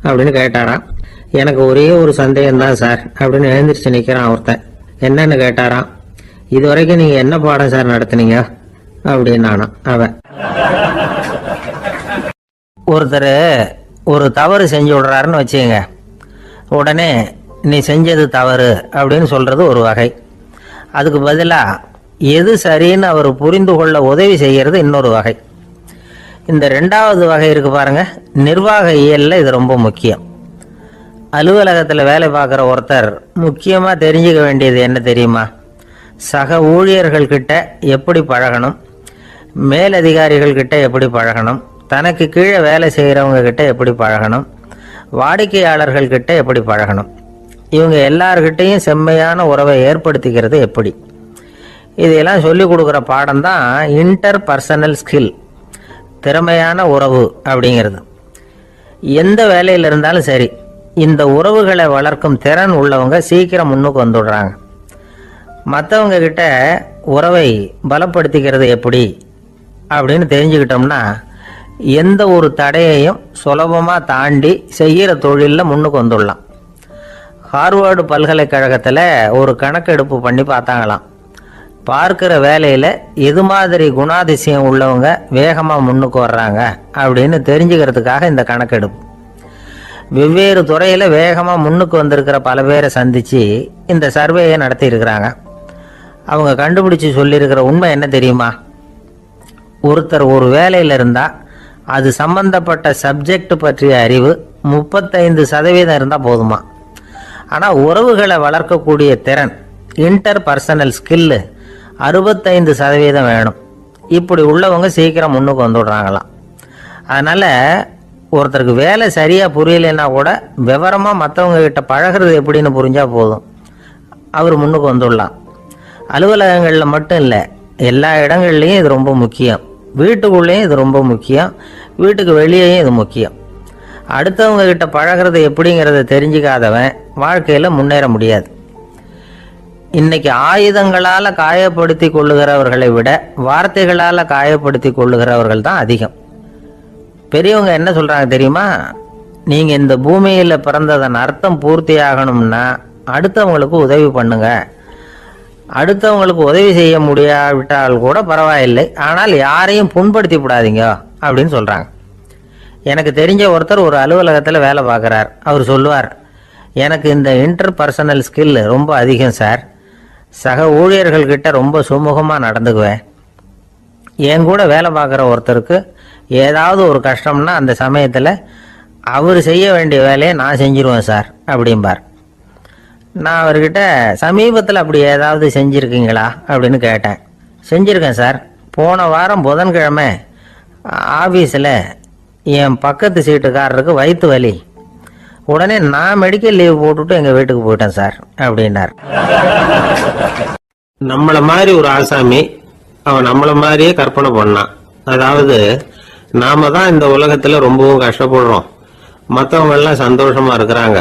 அப்படின்னு கேட்டாராம். எனக்கு ஒரே ஒரு சந்தேகம் தான் சார் அப்படின்னு எழுந்திரிச்சு நிக்கிறான் ஒருத்தன். என்னன்னு கேட்டாராம். இது வரைக்கும் நீங்க என்ன பாடம் சார் நடத்துனீங்க அப்படின்னானா அவன். ஒருத்தர் ஒரு தவறு செஞ்சு விடுறாருன்னு வச்சுங்க, உடனே நீ செஞ்சது தவறு அப்படின்னு சொல்றது ஒரு வகை. அதுக்கு பதிலா எது சரின்னு அவர் புரிந்து கொள்ள உதவி செய்கிறது இன்னொரு வகை. இந்த 2வது வகை இருக்கு பாருங்க, நிர்வாக இயல்ல இது ரொம்ப முக்கியம். அலுவலகத்தில் வேலை பார்க்குற ஒருத்தர் முக்கியமா தெரிஞ்சுக்க வேண்டியது என்ன தெரியுமா? சக ஊழியர்கள் கிட்ட எப்படி பழகணும், மேலதிகாரிகள் கிட்ட எப்படி பழகணும், தனக்கு கீழே வேலை செய்கிறவங்க கிட்ட எப்படி பழகணும், வாடிக்கையாளர்கள் கிட்ட எப்படி பழகணும், இவங்க எல்லார்கிட்டையும் செம்மையான உறவை ஏற்படுத்திக்கிறது எப்படி, இதையெல்லாம் சொல்லிக் கொடுக்குற பாடம் தான் இன்டர் பர்சனல் ஸ்கில், திறமையான உறவு அப்படிங்கிறது. எந்த வேலையில் இருந்தாலும் சரி, இந்த உறவுகளை வளர்க்கும் திறன் உள்ளவங்க சீக்கிரம் முன்னுக்கு வந்துடுறாங்க. மற்றவங்க கிட்ட உறவை பலப்படுத்திக்கிறது எப்படி அப்படின்னு தெரிஞ்சுக்கிட்டோம்னா எந்த ஒரு தடையையும் சுலபமாக தாண்டி செய்கிற தொழிலில் முன்னுக்கு வந்துடலாம். ஹார்வர்டு பல்கலைக்கழகத்தில் ஒரு கணக்கெடுப்பு பண்ணி பார்த்தாங்களாம். பார்க்குற வேலையில் எது மாதிரி குணாதிசயம் உள்ளவங்க வேகமாக முன்னுக்கு வர்றாங்க அப்படின்னு தெரிஞ்சுக்கிறதுக்காக இந்த கணக்கெடுப்பு. வெவ்வேறு துறையில் வேகமாக முன்னுக்கு வந்திருக்கிற பல பேரை சந்தித்து இந்த சர்வேயை நடத்தியிருக்கிறாங்க. அவங்க கண்டுபிடிச்சி சொல்லியிருக்கிற உண்மை என்ன தெரியுமா? ஒருத்தர் ஒரு வேலையில் இருந்தால் அது சம்பந்தப்பட்ட சப்ஜெக்ட் பற்றிய அறிவு 35% இருந்தால் போதுமா. ஆனால் உறவுகளை வளர்க்கக்கூடிய திறன், இன்டர் பர்சனல் ஸ்கில்லு 65% வேணும். இப்படி உள்ளவங்க சீக்கிரம் முன்னுக்கு வந்துடுறாங்களாம். அதனால் ஒருத்தருக்கு வேலை சரியாக புரியலைன்னா கூட விவரமாக மற்றவங்க கிட்ட பழகிறது எப்படின்னு புரிஞ்சால் போதும், அவர் முன்னுக்கு வந்துடலாம். அலுவலகங்களில் மட்டும் இல்லை, எல்லா இடங்கள்லையும் இது ரொம்ப முக்கியம். வீட்டுக்குள்ளேயும் இது ரொம்ப முக்கியம், வீட்டுக்கு வெளியேயும் இது முக்கியம். அடுத்தவங்க கிட்ட பழகிறது எப்படிங்கிறத தெரிஞ்சுக்காதவன் வாழ்க்கையில் முன்னேற முடியாது. இன்னைக்கு ஆயுதங்களால் காயப்படுத்தி கொள்ளுகிறவர்களை விட வார்த்தைகளால் காயப்படுத்தி கொள்ளுகிறவர்கள் தான் அதிகம். பெரியவங்க என்ன சொல்கிறாங்க தெரியுமா? நீங்கள் இந்த பூமியில் பிறந்ததன் அர்த்தம் பூர்த்தி ஆகணும்னா அடுத்தவங்களுக்கு உதவி பண்ணுங்க. அடுத்தவங்களுக்கு உதவி செய்ய முடியாவிட்டால் கூட பரவாயில்லை, ஆனால் யாரையும் புண்படுத்தி விடாதீங்க அப்படின்னு சொல்கிறாங்க. எனக்கு தெரிஞ்ச ஒருத்தர் ஒரு அலுவலகத்தில் வேலை பார்க்குறார். அவர் சொல்லுவார், எனக்கு இந்த இன்டர் பர்சனல் ஸ்கில் ரொம்ப அதிகம் சார். சக ஊழியர்கள்கிட்ட ரொம்ப சுமூகமாக நடந்துக்குவேன். என் கூட வேலை பார்க்குற ஒருத்தருக்கு ஏதாவது ஒரு கஷ்டம்னா அந்த சமயத்தில் அவர் செய்ய வேண்டிய வேலையை நான் செஞ்சிருவேன் சார் அப்படிம்பார். நான் அவர்கிட்ட சமீபத்தில் அப்படி ஏதாவது செஞ்சுருக்கீங்களா அப்படின்னு கேட்டேன். செஞ்சுருக்கேன் சார். போன வாரம் புதன்கிழமை ஆஃபீஸில் என் பக்கத்து சீட்டுக்காரருக்கு வயிற்று வலி. உடனே நான் மெடிக்கல் லீவ் போட்டுவிட்டு எங்கள் வீட்டுக்கு போயிட்டேன் சார் அப்படின்னார். நம்மளை மாதிரி ஒரு ஆசாமி அவன் நம்மளை மாதிரியே கற்பனை பண்ணான். அதாவது நாம தான் இந்த உலகத்தில் ரொம்பவும் கஷ்டப்படுறோம், மற்றவங்க எல்லாம் சந்தோஷமா இருக்கிறாங்க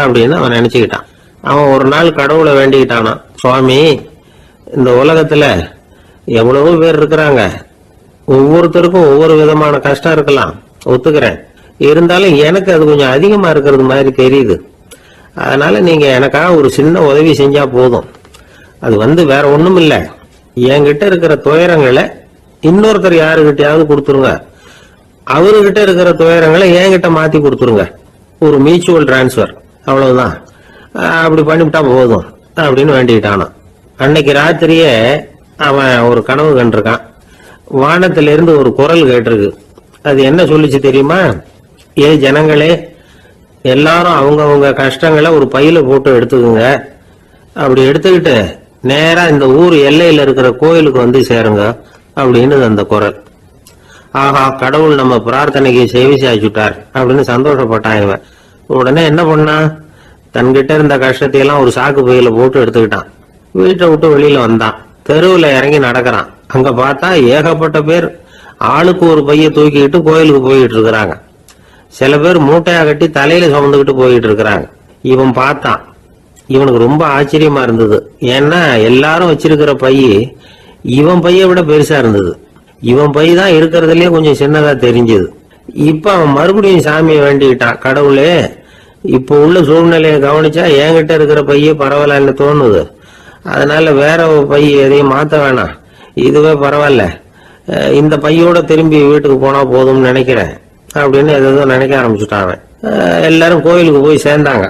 அப்படின்னு அவன் நினச்சிக்கிட்டான். அவன் ஒரு நாள் கடவுளை வேண்டிக்கிட்டானா, சுவாமி, இந்த உலகத்துல எவ்வளவோ பேர் இருக்கிறாங்க, ஒவ்வொருத்தருக்கும் ஒவ்வொரு விதமான கஷ்டம் இருக்கலாம், ஒத்துக்கிறேன். இருந்தாலும் எனக்கு அது கொஞ்சம் அதிகமா இருக்கிறது மாதிரி தெரியுது. அதனால நீங்க எனக்காக ஒரு சின்ன உதவி செஞ்சா போதும். அது வேற ஒண்ணும் இல்ல, என்கிட்ட இருக்கிற துயரங்களை இன்னொருத்தர் யாருகிட்டயாவது கொடுத்துருங்க, அவர்கிட்ட இருக்கிற துயரங்களை என்கிட்ட மாத்தி கொடுத்துருங்க. ஒரு மியூச்சுவல் டிரான்ஸ்பர், அவ்வளவுதான். அப்படி பண்ணிவிட்டா போதும் அப்படின்னு வேண்டிக்கிட்டானான். அன்னைக்கு ராத்திரியே அவன் ஒரு கனவு கண்டிருக்கான். வானத்திலிருந்து ஒரு குரல் கேட்டிருக்கு. அது என்ன சொல்லிச்சு தெரியுமா? ஏ ஜனங்களே, எல்லாரும் அவங்கவுங்க கஷ்டங்களை ஒரு பையில போட்டு எடுத்துக்குங்க. அப்படி எடுத்துக்கிட்டு நேரா இந்த ஊர் எல்லையில இருக்கிற கோயிலுக்கு வந்து சேருங்க அப்படின்னு அந்த குரல். ஆஹா, கடவுள் நம்ம பிரார்த்தனைக்கு செவி சாய்ச்சுட்டார் அப்படின்னு சந்தோஷப்பட்டான் இவன். உடனே என்ன பண்ணான்? தன்கிட்ட இருந்த கஷ்டத்தையெல்லாம் ஒரு சாக்கு பையில போட்டு எடுத்துக்கிட்டான். வீட்டை விட்டு வெளியில வந்தான். தெருவில் இறங்கி நடக்கிறான். அங்க பார்த்தா ஏகப்பட்ட பேர் ஆளுக்கு ஒரு பைய தூக்கிக்கிட்டு கோயிலுக்கு போயிட்டு இருக்கிறாங்க. சில பேர் மூட்டையா கட்டி தலையில சுமந்துக்கிட்டு போயிட்டு இருக்கிறாங்க. இவன் பார்த்தான். இவனுக்கு ரொம்ப ஆச்சரியமா இருந்தது. ஏன்னா எல்லாரும் வச்சிருக்கிற பைய இவன் பைய விட பெருசா இருந்தது. இவன் பை தான் இருக்கிறதுலயே கொஞ்சம் சின்னதா தெரிஞ்சது. இப்ப அவன் மறுபடியும் சாமியை வேண்டிக்கிட்டான். கடவுளே, இப்ப உள்ள சூழ்நிலையை கவனிச்சா என்கிட்ட இருக்கிற பைய பரவாயில்லன்னு தோணுது. அதனால வேற பை எதையும் மாத்த வேணாம், இதுவே பரவாயில்ல, இந்த பையோட திரும்பி வீட்டுக்கு போனா போதும்னு நினைக்கிறேன் அப்படின்னு ஏதோ நினைக்க ஆரம்பிச்சுட்டான். எல்லாரும் கோயிலுக்கு போய் சேர்ந்தாங்க.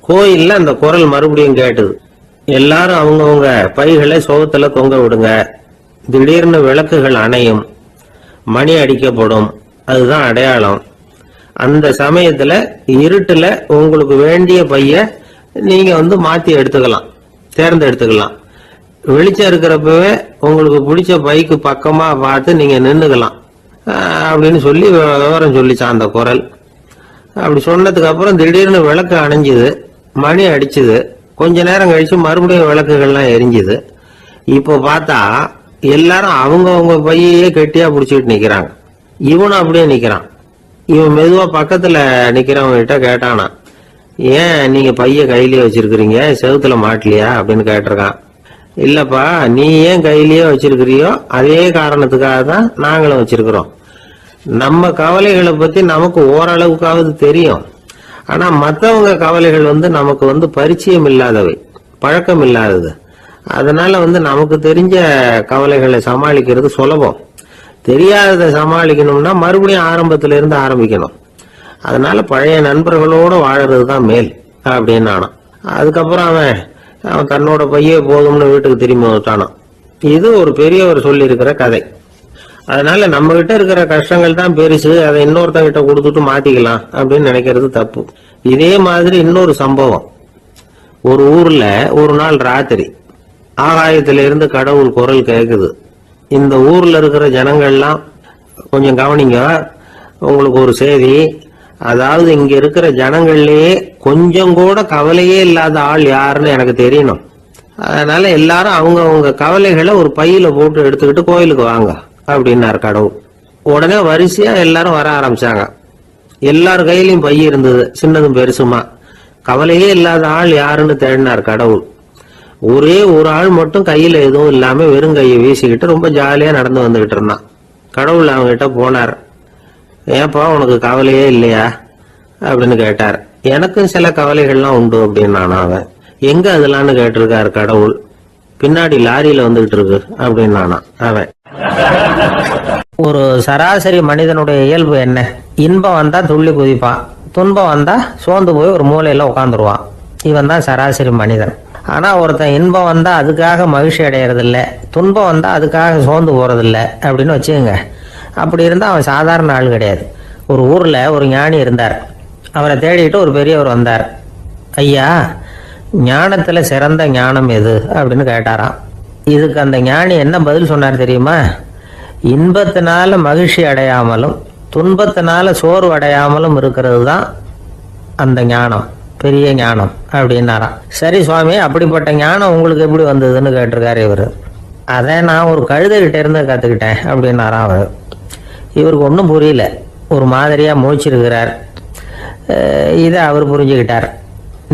கோயில்ல அந்த குரல் மறுபடியும் கேட்டுது. எல்லாரும் அவங்கவுங்க பைகளை சோகத்துல தொங்க விடுங்க, திடீர்னு விளக்குகள் அணையும், மணி அடிக்கப்படும், அதுதான் அடையாளம். அந்த சமயத்துல இருட்டுல உங்களுக்கு வேண்டிய பைய நீங்க மாத்தி எடுத்துக்கலாம், தேர்ந்தெடுத்துக்கலாம். வெளிச்சம் இருக்கிறப்பவே உங்களுக்கு பிடிச்ச பைக்கு பக்கமா பார்த்து நீங்க நின்னுக்கலாம் அப்படின்னு சொல்லி விவரம் சொல்லிச்சான் அந்த குரல். அப்படி சொன்னதுக்கு அப்புறம் திடீர்னு விளக்கு அணைஞ்சுது, மணி அடிச்சுது. கொஞ்ச நேரம் கழிச்சு மறுபடியும் விளக்குகள்லாம் எரிஞ்சுது. இப்போ பார்த்தா எல்லாரும் அவங்கவுங்க பையே கெட்டியா பிடிச்சிட்டு நிக்கிறாங்க. இவனும் அப்படியே நிக்கிறான். இவன் மெதுவா பக்கத்துல நிக்கிறவங்க கிட்ட கேட்டானா, ஏன் நீங்க பைய கையிலேயே வச்சிருக்கிறீங்க, செவுத்துல மாட்டலையா அப்படின்னு கேட்டிருக்கான். இல்லப்பா, நீ ஏன் கையிலேயே வச்சிருக்கிறியோ அதே காரணத்துக்காக தான் நாங்களும் வச்சிருக்கிறோம். நம்ம கவலைகளை பத்தி நமக்கு ஓரளவுக்காவது தெரியும். ஆனா மற்றவங்க கவலைகள் நமக்கு பரிச்சயம் இல்லாதவை, பழக்கம் இல்லாதது. அதனால நமக்கு தெரிஞ்ச கவலைகளை சமாளிக்கிறது சுலபம். தெரியாததை சமாளிக்கணும்னா மறுபடியும் ஆரம்பத்துல இருந்து ஆரம்பிக்கணும். அதனால பழைய நண்பர்களோட வாழறது தான் மேல் அப்படின்னு நானான். அதுக்கப்புறம் அவன் தன்னோட பையே போதும்னு வீட்டுக்கு திரும்பி வந்துட்டானான். இது ஒரு பெரியவர் சொல்லி இருக்கிற கதை. அதனால நம்ம கிட்ட இருக்கிற கஷ்டங்கள் தான் பெருசு, அதை இன்னொருத்தங்கிட்ட கொடுத்துட்டு மாத்திக்கலாம் அப்படின்னு நினைக்கிறது தப்பு. இதே மாதிரி இன்னொரு சம்பவம். ஒரு ஊர்ல ஒரு நாள் ராத்திரி ஆகாயத்தில இருந்து கடவுள் குரல் கேக்குது. இந்த ஊர்ல இருக்கிற ஜனங்கள்லாம் கொஞ்சம் கவனிங்க, உங்களுக்கு ஒரு செய்தி. அதாவது இங்க இருக்கிற ஜனங்கள்லயே கொஞ்சம் கூட கவலையே இல்லாத ஆள் யாருன்னு எனக்கு தெரியணும். அதனால எல்லாரும் அவங்க கவலைகளை ஒரு பையில போட்டு எடுத்துக்கிட்டு கோயிலுக்கு வாங்க அப்படின்னாரு கடவுள். உடனே வரிசையா எல்லாரும் வர ஆரம்பிச்சாங்க. எல்லார் கையிலயும் பை இருந்தது, சின்னதும் பெருசுமா. கவலையே இல்லாத ஆள் யாருன்னு தேடினார் கடவுள். ஒரே ஒரு ஆள் மட்டும் கையில எதுவும் இல்லாம வெறும் கையை வீசிக்கிட்டு ரொம்ப ஜாலியா நடந்து வந்துகிட்டு இருந்தான். கடவுள் அவங்ககிட்ட போனார். ஏப்பா, உனக்கு கவலையே இல்லையா அப்படின்னு கேட்டார். எனக்கும் சில கவலைகள்லாம் உண்டு அப்படின்னு அவன். எங்க அதெல்லாம்னு கேட்டிருக்காரு கடவுள். பின்னாடி லாரியில வந்துகிட்டு இருக்கு அப்படின்னு அவன். ஒரு சராசரி மனிதனுடைய இயல்பு என்ன? இன்பம் வந்தா துள்ளி குதிப்பான், துன்பம் வந்தா சோர்ந்து போய் ஒரு மூலையில உட்காந்துருவான். இவன் தான் சராசரி மனிதன். ஆனா ஒருத்தன் இன்பம் வந்தா அதுக்காக மகிழ்ச்சி அடையறதில்ல, துன்பம் வந்தா அதுக்காக சோர்ந்து போறதில்ல அப்படின்னு வச்சுக்கோங்க. அப்படி இருந்தா அவன் சாதாரண ஆள் கிடையாது. ஒரு ஊர்ல ஒரு ஞானி இருந்தார். அவரை தேடிட்டு ஒரு பெரியவர் வந்தார். ஐயா, ஞானத்துல சிறந்த ஞானம் எது அப்படின்னு கேட்டாராம். இதுக்கு அந்த ஞானி என்ன பதில் சொன்னார் தெரியுமா? இன்பத்தினால மகிழ்ச்சி அடையாமலும் துன்பத்தினால சோர்வு அடையாமலும் இருக்கிறது தான் அந்த ஞானம், பெரிய ஞானம் அப்படின்னாராம். சரி சுவாமி, அப்படிப்பட்ட ஞானம் உங்களுக்கு எப்படி வந்ததுன்னு கேட்டிருக்காரு இவர். அதை நான் ஒரு கழுதைகிட்ட இருந்து கற்றுக்கிட்டேன் அப்படின்னாராம் அவர். இவருக்கு ஒன்றும் புரியல, ஒரு மாதிரியாக முழிச்சிருக்கிறார். இதை அவர் புரிஞ்சுக்கிட்டார்.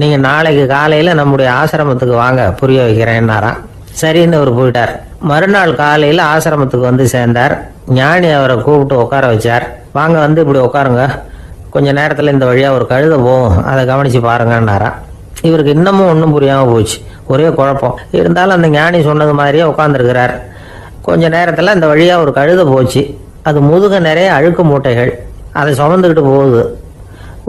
நீங்கள் நாளைக்கு காலையில் நம்முடைய ஆசிரமத்துக்கு வாங்க, புரிய வைக்கிறேன்னாராம். சரின்னு அவர் போயிட்டார். மறுநாள் காலையில் ஆசிரமத்துக்கு வந்து சேர்ந்தார். ஞானி அவரை கூப்பிட்டு உட்கார வச்சார். வாங்க, வந்து இப்படி உட்காருங்க, கொஞ்ச நேரத்தில் இந்த வழியாக ஒரு கழுதை போகும், அதை கவனித்து பாருங்கன்னாரா. இவருக்கு இன்னமும் ஒன்றும் புரியாமல் போச்சு, ஒரே குழப்பம். இருந்தாலும் அந்த ஞானி சொன்னது மாதிரியே உட்காந்துருக்கிறார். கொஞ்ச நேரத்தில் அந்த வழியாக ஒரு கழுதை போச்சு. அது முதுக நிறைய அழுக்கு மூட்டைகள், அதை சுமந்துக்கிட்டு போகுது.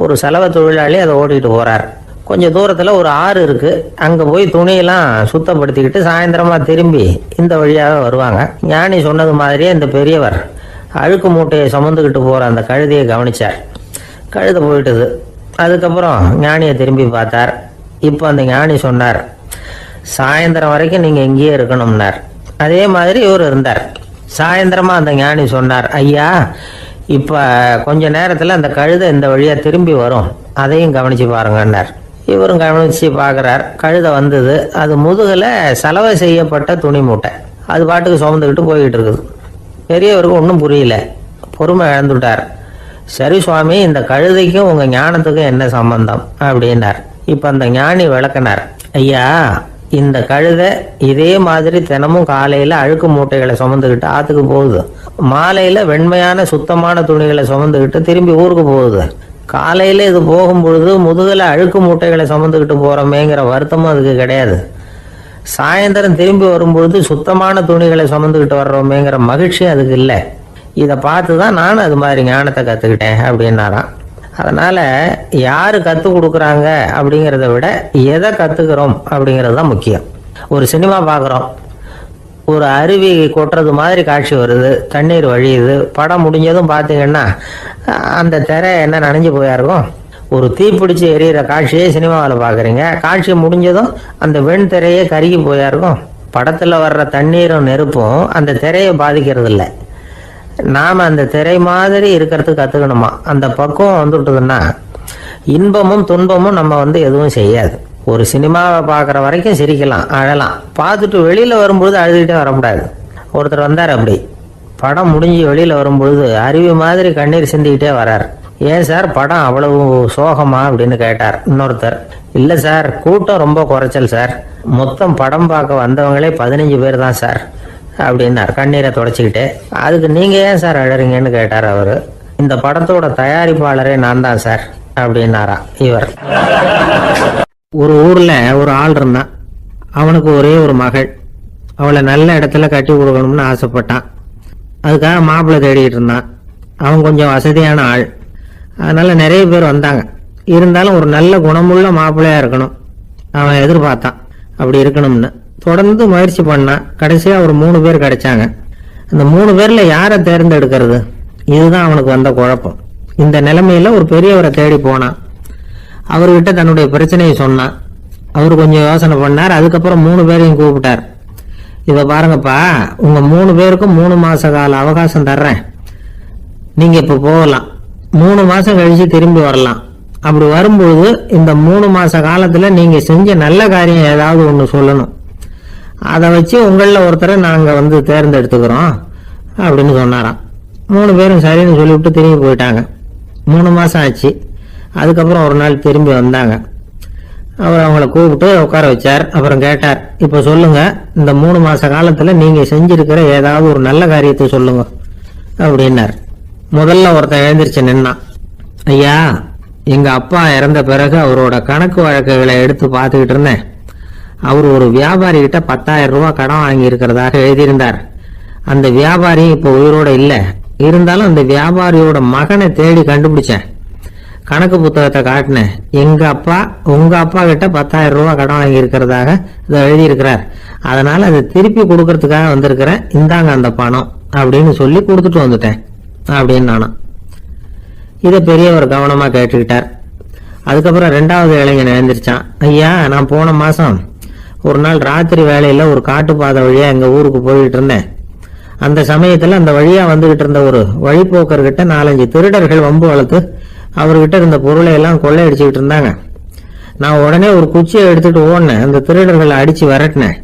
ஒரு செலவு தொழிலாளி அதை ஓட்டிகிட்டு போகிறார். கொஞ்சம் தூரத்தில் ஒரு ஆறு இருக்குது. அங்கே போய் துணியெல்லாம் சுத்தப்படுத்திக்கிட்டு சாயந்தரமாக திரும்பி இந்த வழியாக வருவாங்க. ஞானி சொன்னது மாதிரியே இந்த பெரியவர் அழுக்கு மூட்டையை சுமந்துக்கிட்டு போகிற அந்த கழுதையை கவனித்தார். கழுதை போயிட்டுது. அதுக்கப்புறம் ஞானியை திரும்பி பார்த்தார். இப்போ அந்த ஞானி சொன்னார், சாயந்தரம் வரைக்கும் நீங்கள் இங்கேயே இருக்கணும்னார். அதே மாதிரி இவர் இருந்தார். சாயந்தரமாக அந்த ஞானி சொன்னார், ஐயா, இப்போ கொஞ்ச நேரத்தில் அந்த கழுதை இந்த வழியாக திரும்பி வரும், அதையும் கவனித்து பாருங்கன்னார். இவரும் கவனித்து பார்க்குறார். கழுதை வந்தது. அது முதுகில் சலவை செய்யப்பட்ட துணி மூட்டை, அது பாட்டுக்கு சுமந்துக்கிட்டு போய்கிட்டு இருக்குது. பெரியவருக்கு ஒன்றும் புரியல, பொறுமை இழந்துட்டார். சரி சுவாமி, இந்த கழுதைக்கும் உங்கள் ஞானத்துக்கும் என்ன சம்பந்தம் அப்படின்னார். இப்போ அந்த ஞானி விளக்கினார். ஐயா, இந்த கழுதை இதே மாதிரி தினமும் காலையில் அழுக்கு மூட்டைகளை சுமந்துக்கிட்டு ஆற்றுக்கு போகுது, மாலையில் வெண்மையான சுத்தமான துணிகளை சுமந்துக்கிட்டு திரும்பி ஊருக்கு போகுது. காலையில் இது போகும்பொழுது முதுகில் அழுக்கு மூட்டைகளை சுமந்துக்கிட்டு போகிறோமேங்கிற வருத்தமும் அதுக்கு கிடையாது. சாயந்தரம் திரும்பி வரும்பொழுது சுத்தமான துணிகளை சுமந்துக்கிட்டு வர்றோமேங்கிற மகிழ்ச்சியும் அதுக்கு இல்லை. இதை பார்த்து தான் நானும் அது மாதிரி ஞானத்தை கற்றுக்கிட்டேன் அப்படின்னாராம். அதனால் யார் கற்றுக் கொடுக்குறாங்க அப்படிங்கிறத விட எதை கற்றுக்கிறோம் அப்படிங்கிறது தான் முக்கியம். ஒரு சினிமா பார்க்குறோம், ஒரு அருவி கொட்டுறது மாதிரி காட்சி வருது, தண்ணீர் வழியுது. படம் முடிஞ்சதும் பார்த்தீங்கன்னா அந்த திரை என்ன நனைஞ்சு போயா இருக்கும். ஒரு தீப்பிடிச்சு எரியிற காட்சியே சினிமாவில் பார்க்குறீங்க, காட்சி முடிஞ்சதும் அந்த வெண் திரையே கருகி போயா இருக்கும். படத்தில் வர்ற தண்ணீரும் நெருப்பும் அந்த திரையை பாதிக்கிறது இல்லை. நாம் அந்த திரை மாதிரி இருக்கிறதுக்கு கற்றுக்கணுமா. அந்த பக்குவம் வந்துவிட்டதுன்னா இன்பமும் துன்பமும் நம்ம எதுவும் செய்யாது. ஒரு சினிமாவை பார்க்குற வரைக்கும் சிரிக்கலாம், அழலாம். பார்த்துட்டு வெளியில் வரும்பொழுது அழுதுகிட்டே வரக்கூடாது. ஒருத்தர் வந்தார், அப்படி படம் முடிஞ்சு வெளியில் வரும்பொழுது அருவி மாதிரி கண்ணீர் சிந்திக்கிட்டே வரார். ஏன் சார், படம் அவ்வளவு சோகமா அப்படின்னு கேட்டார். இன்னொருத்தர், இல்லை சார், கூட்டம் ரொம்ப குறைச்சல் சார், மொத்தம் படம் பார்க்க வந்தவங்களே 15 பேர் தான் சார் அப்படின்னார் கண்ணீரை தொடச்சிக்கிட்டே. அதுக்கு நீங்கள் ஏன் சார் அழறீங்கன்னு கேட்டார் அவர். இந்த படத்தோட தயாரிப்பாளரே நான் தான் சார் அப்படின்னாரா இவர். ஒரு ஊரில் ஒரு ஆள் இருந்தான். அவனுக்கு ஒரே ஒரு மகள். அவளை நல்ல இடத்துல கட்டி கொடுக்கணும்னு ஆசைப்பட்டான். அதுக்காக மாப்பிள்ளை தேடிட்டு இருந்தான். அவன் கொஞ்சம் வசதியான ஆள், அதனால் நிறைய பேர் வந்தாங்க. இருந்தாலும் ஒரு நல்ல குணமுள்ள மாப்பிள்ளையாக இருக்கணும் அவன் எதிர்பார்த்தான். அப்படி இருக்கணும்னு தொடர்ந்து முயற்சி பண்ணான். கடைசியாக ஒரு 3 பேர் கிடைச்சாங்க. அந்த 3 பேரில் யாரை தேர்ந்தெடுக்கிறது, இதுதான் அவனுக்கு வந்த குழப்பம். இந்த நிலைமையில் ஒரு பெரியவரை தேடி போனான். அவர்கிட்ட தன்னுடைய பிரச்சனையை சொன்னான். அவர் கொஞ்சம் யோசனை பண்ணார். அதுக்கப்புறம் 3 பேரையும் கூப்பிட்டார். இதை பாருங்கப்பா, உங்கள் 3 பேருக்கும் 3 மாத கால அவகாசம் தர்றேன். நீங்கள் இப்போ போகலாம், 3 மாதம் கழித்து திரும்பி வரலாம். அப்படி வரும்பொழுது இந்த 3 மாத காலத்தில் நீங்கள் செஞ்ச நல்ல காரியம் ஏதாவது ஒன்று சொல்லணும். அதை வச்சு உங்களில் ஒருத்தரை நாங்கள் தேர்ந்தெடுத்துக்கிறோம் அப்படின்னு சொன்னாராம். 3 பேரும் சரின்னு சொல்லிவிட்டு திரும்பி போயிட்டாங்க. 3 மாதம் ஆச்சு. அதுக்கப்புறம் ஒரு நாள் திரும்பி வந்தாங்க. அவர் அவங்கள கூப்பிட்டு உட்கார வச்சார். அப்புறம் கேட்டார், இப்போ சொல்லுங்க, இந்த 3 மாத காலத்தில் நீங்கள் செஞ்சிருக்கிற ஏதாவது ஒரு நல்ல காரியத்தை சொல்லுங்க அப்படின்னார். முதல்ல ஒருத்தன் எழுந்திரிச்சு நின்னான். ஐயா, எங்கள் அப்பா இறந்த பிறகு அவரோட கணக்கு வழக்குகளை எடுத்து பார்த்துக்கிட்டு இருந்தேன். அவர் ஒரு வியாபாரிகிட்ட 10,000 ரூபா கடன் வாங்கி இருக்கிறதாக எழுதியிருந்தார். அந்த வியாபாரி இப்போ உயிரோடு இல்லை, இருந்தாலும் அந்த வியாபாரியோட மகனை தேடி கண்டுபிடிச்சேன். கணக்கு புத்தகத்தை காட்டினேன். எங்க அப்பா உங்க அப்பா கிட்ட 10,000 ரூபாய் கடன் வாங்கி இருக்கிறதாக இதை எழுதியிருக்கிறார். அதனால அதை திருப்பி கொடுக்கறதுக்காக வந்திருக்கிறேன், இந்தாங்க அந்த பணம் அப்படின்னு சொல்லி கொடுத்துட்டு வந்துட்டேன் அப்படின்னு நானும். இதை பெரியவர் கவனமா கேட்டுக்கிட்டார். அதுக்கப்புறம் 2வது இளைஞன் எழுந்திரிச்சான். ஐயா, நான் போன மாசம் ஒரு நாள் ராத்திரி வேலையில ஒரு காட்டுப்பாதை வழியா எங்க ஊருக்கு போயிட்டு இருந்தேன். அந்த சமயத்துல அந்த வழியா வந்துகிட்டு இருந்த ஒரு வழிபோக்கர்கிட்ட 4-5 திருடர்கள் வம்பு வளர்த்து அவர்கிட்ட இருந்த பொருளை எல்லாம் கொள்ளையடிச்சுக்கிட்டு இருந்தாங்க. நான் உடனே ஒரு குச்சியை எடுத்துட்டு ஓடினேன். அந்த திருடர்களை அடிச்சு விரட்டினேன்.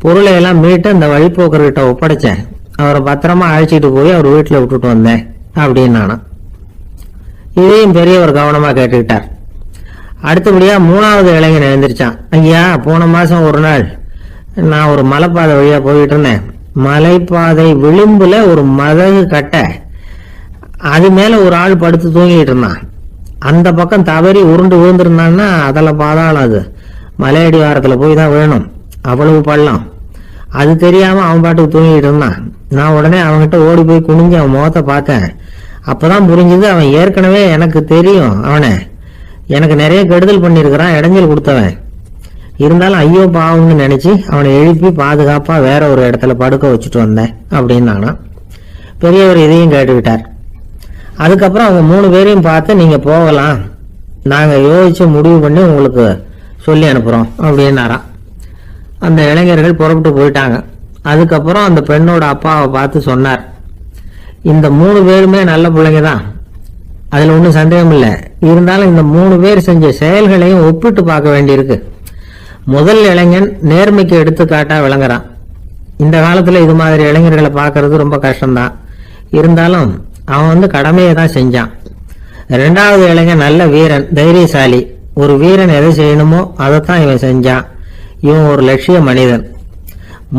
பொருளை எல்லாம் மீட்டு அந்த வழிபோக்கர்கிட்ட ஒப்படைச்சேன். அவரை பத்திரமா அழைச்சிட்டு போய் அவர் வீட்டுல விட்டுட்டு வந்தேன் அப்படின்னு நானும். இதையும் பெரியவர் கவனமா கேட்டுக்கிட்டார். அடுத்தபடியா 3வது இளைஞன் எழுந்திரிச்சான். ஐயா, போன மாசம் ஒரு நாள் நான் ஒரு மலைப்பாதை வழியா போயிட்டு இருந்தேன். மலைப்பாதை விளிம்புல ஒரு மதகு கட்டை, அது மேல ஒரு ஆள் படுத்து தூங்கிட்டு இருந்தான். அந்த பக்கம் தவறி உருண்டு விழுந்திருந்தான்னா அதில் பாதாளம். அது மலையடி வாரத்துல போய் தான் வேணும், அவ்வளவு பள்ளம். அது தெரியாம அவன் பாட்டுக்கு தூங்கிட்டு இருந்தான். நான் உடனே அவன்கிட்ட ஓடி போய் குனிஞ்சு அவன் முகத்தை பார்த்தேன். அப்பதான் புரிஞ்சது, அவன் ஏற்கனவே எனக்கு தெரியும். அவனை எனக்கு நிறைய கெடுதல் பண்ணியிருக்கிறான், இடைஞ்சல் கொடுத்தவன். இருந்தாலும் ஐயோ பாவம்னு நினைச்சு அவனை எழுப்பி பாதுகாப்பா வேற ஒரு இடத்துல படுக்க வச்சுட்டு வந்தேன் அப்படின்னு நானா. பெரியவர் இதையும் கேட்டுக்கிட்டார். அதுக்கப்புறம் அவங்க 3 பேரையும் பார்த்து, நீங்க போகலாம், நாங்க யோசிச்சு முடிவு பண்ணி உங்களுக்கு சொல்லி அனுப்புறோம் அப்படின்னாராம். அந்த இளைஞர்கள் புறப்பட்டு போயிட்டாங்க. அதுக்கப்புறம் அந்த பெண்ணோட அப்பாவை பார்த்து சொன்னார், இந்த 3 பேருமே நல்ல பிள்ளைங்க தான், அதுல ஒன்றும் சந்தேகம் இல்லை. இருந்தாலும் இந்த 3 பேர் செஞ்ச செயல்களையும் ஒப்பிட்டு பார்க்க வேண்டியிருக்கு. முதல் இளைஞன் நேர்மைக்கு எடுத்துக்காட்டா விளங்குறான். இந்த காலத்துல இது மாதிரி இளைஞர்களை பார்க்கறது ரொம்ப கஷ்டம்தான். இருந்தாலும் அவன் கடமையை தான் செஞ்சான். 2வது இளைஞன் நல்ல வீரன், தைரியசாலி. ஒரு வீரன் எதை செய்யணுமோ அதைத்தான் இவன் செஞ்சான். இவன் ஒரு லட்சிய மனிதன்.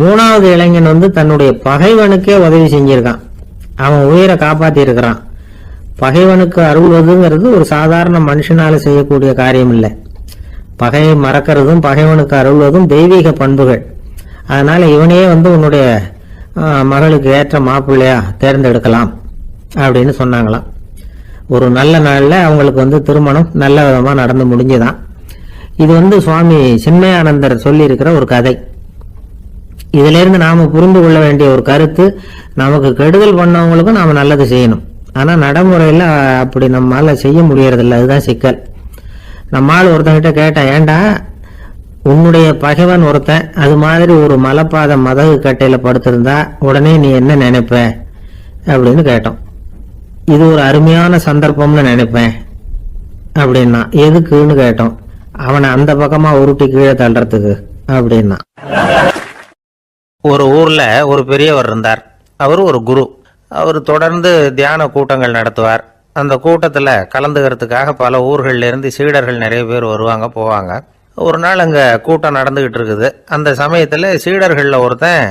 3வது இளைஞன் தன்னுடைய பகைவனுக்கே உதவி செஞ்சிருக்கான். அவன் உயிரை காப்பாத்தி இருக்கிறான். பகைவனுக்கு அருள்வதுங்கிறது ஒரு சாதாரண மனுஷனால செய்யக்கூடிய காரியம் இல்லை. பகையை மறக்கிறதும் பகைவனுக்கு அருள்வதும் தெய்வீக பண்புகள். அதனால இவனையே உன்னுடைய மகளுக்கு ஏற்ற மாப்பிள்ளையா தேர்ந்தெடுக்கலாம் அப்படின்னு சொன்னாங்களாம். ஒரு நல்ல நாள்ல அவங்களுக்கு திருமணம் நல்ல விதமா நடந்து முடிஞ்சுதான். இது சுவாமி சின்மயானந்தர் சொல்லி இருக்கிற ஒரு கதை. இதுல இருந்து நாம புரிந்து கொள்ள வேண்டிய ஒரு கருத்து, நமக்கு கெடுதல் பண்ணவங்களுக்கும் நாம நல்லது செய்யணும். ஆனா நடைமுறையில அப்படி நம்மளால செய்ய முடியறதில்ல. அதுதான் சிக்கல். நம்மால் ஒருத்தங்கிட்ட கேட்டேன், ஏண்டா உன்னுடைய பகைவன் ஒருத்தன் அது மாதிரி ஒரு மலைப்பாதை மதகு கட்டையில படுத்திருந்தா உடனே நீ என்ன நினைப்ப அப்படின்னு கேட்டோம். இது ஒரு அருமையான சந்தர்ப்பம்னு நினைப்பேன் அப்படின்னா. எதுக்குன்னு கேட்டோம். அவனை அந்த பக்கமா உருட்டி கீழே தள்ளுறதுக்கு அப்படின்னா. ஒரு ஊர்ல ஒரு பெரியவர் இருந்தார். அவர் ஒரு குரு. அவர் தொடர்ந்து தியான கூட்டங்கள் நடத்துவார். அந்த கூட்டத்துல கலந்துக்கிறதுக்காக பல ஊர்கள்ல இருந்து சீடர்கள் நிறைய பேர் வருவாங்க போவாங்க. ஒரு நாள் அங்க கூட்டம் நடந்துகிட்டு இருக்குது. அந்த சமயத்துல சீடர்கள்ல ஒருத்தன்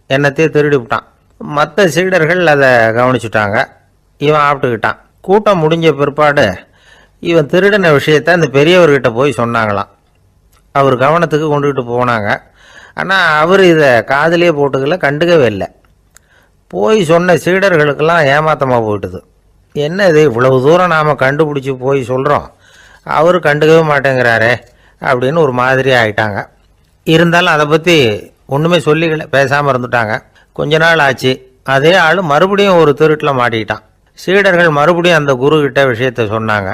என்னத்தையே திருடி விட்டான். மற்ற சீடர்கள் அதை கவனிச்சுட்டாங்க. இவன் ஆப்பிட்டுக்கிட்டான். கூட்டம் முடிஞ்ச பிற்பாடு இவன் திருடின விஷயத்த அந்த பெரியவர்கிட்ட போய் சொன்னாங்களாம். அவர் கவனத்துக்கு கொண்டுகிட்டு போனாங்க. ஆனால் அவர் இதை காதிலே போட்டுக்கல, கண்டுக்கவே இல்லை. போய் சொன்ன சீடர்களுக்கெல்லாம் ஏமாத்தமாக போயிட்டுது. என்ன இது, இவ்வளவு தூரம் நாம் கண்டுபிடிச்சி போய் சொல்கிறோம், அவர் கண்டுக்கவே மாட்டேங்கிறாரே அப்படின்னு ஒரு மாதிரி ஆயிட்டாங்க. இருந்தாலும் அதை பற்றி ஒன்றுமே சொல்லிக்கல, பேசாமல் இருந்துட்டாங்க. கொஞ்ச நாள் ஆச்சு. அதே ஆள் மறுபடியும் ஒரு திருட்டில் மாட்டிக்கிட்டான். சீடர்கள் மறுபடியும் அந்த குரு கிட்ட விஷயத்த சொன்னாங்க.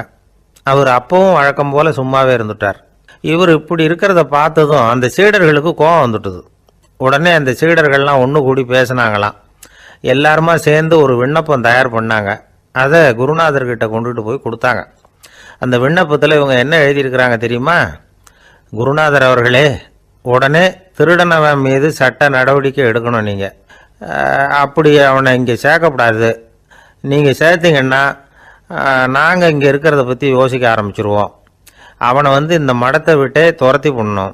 அவர் அப்பவும் வழக்கம் போல சும்மாவே இருந்துட்டார். இவர் இப்படி இருக்கிறத பார்த்ததும் அந்த சீடர்களுக்கு கோபம் வந்துட்டுது. உடனே அந்த சீடர்கள்லாம் ஒன்று கூடி பேசினாங்களாம். எல்லாருமா சேர்ந்து ஒரு விண்ணப்பம் தயார் பண்ணாங்க. அதை குருநாதர்கிட்ட கொண்டுட்டு போய் கொடுத்தாங்க. அந்த விண்ணப்பத்தில் இவங்க என்ன எழுதியிருக்கிறாங்க தெரியுமா? குருநாதர் அவர்களே, உடனே திருடனவன் மீது சட்ட நடவடிக்கை எடுக்கணும். நீங்கள் அப்படி அவனை இங்கே சேர்க்கக்கூடாது. நீங்கள் சேர்த்தீங்கன்னா நாங்கள் இங்கே இருக்கிறத பற்றி யோசிக்க ஆரம்பிச்சிருவோம். அவனை இந்த மடத்தை விட்டே துரத்தி பண்ணணும்.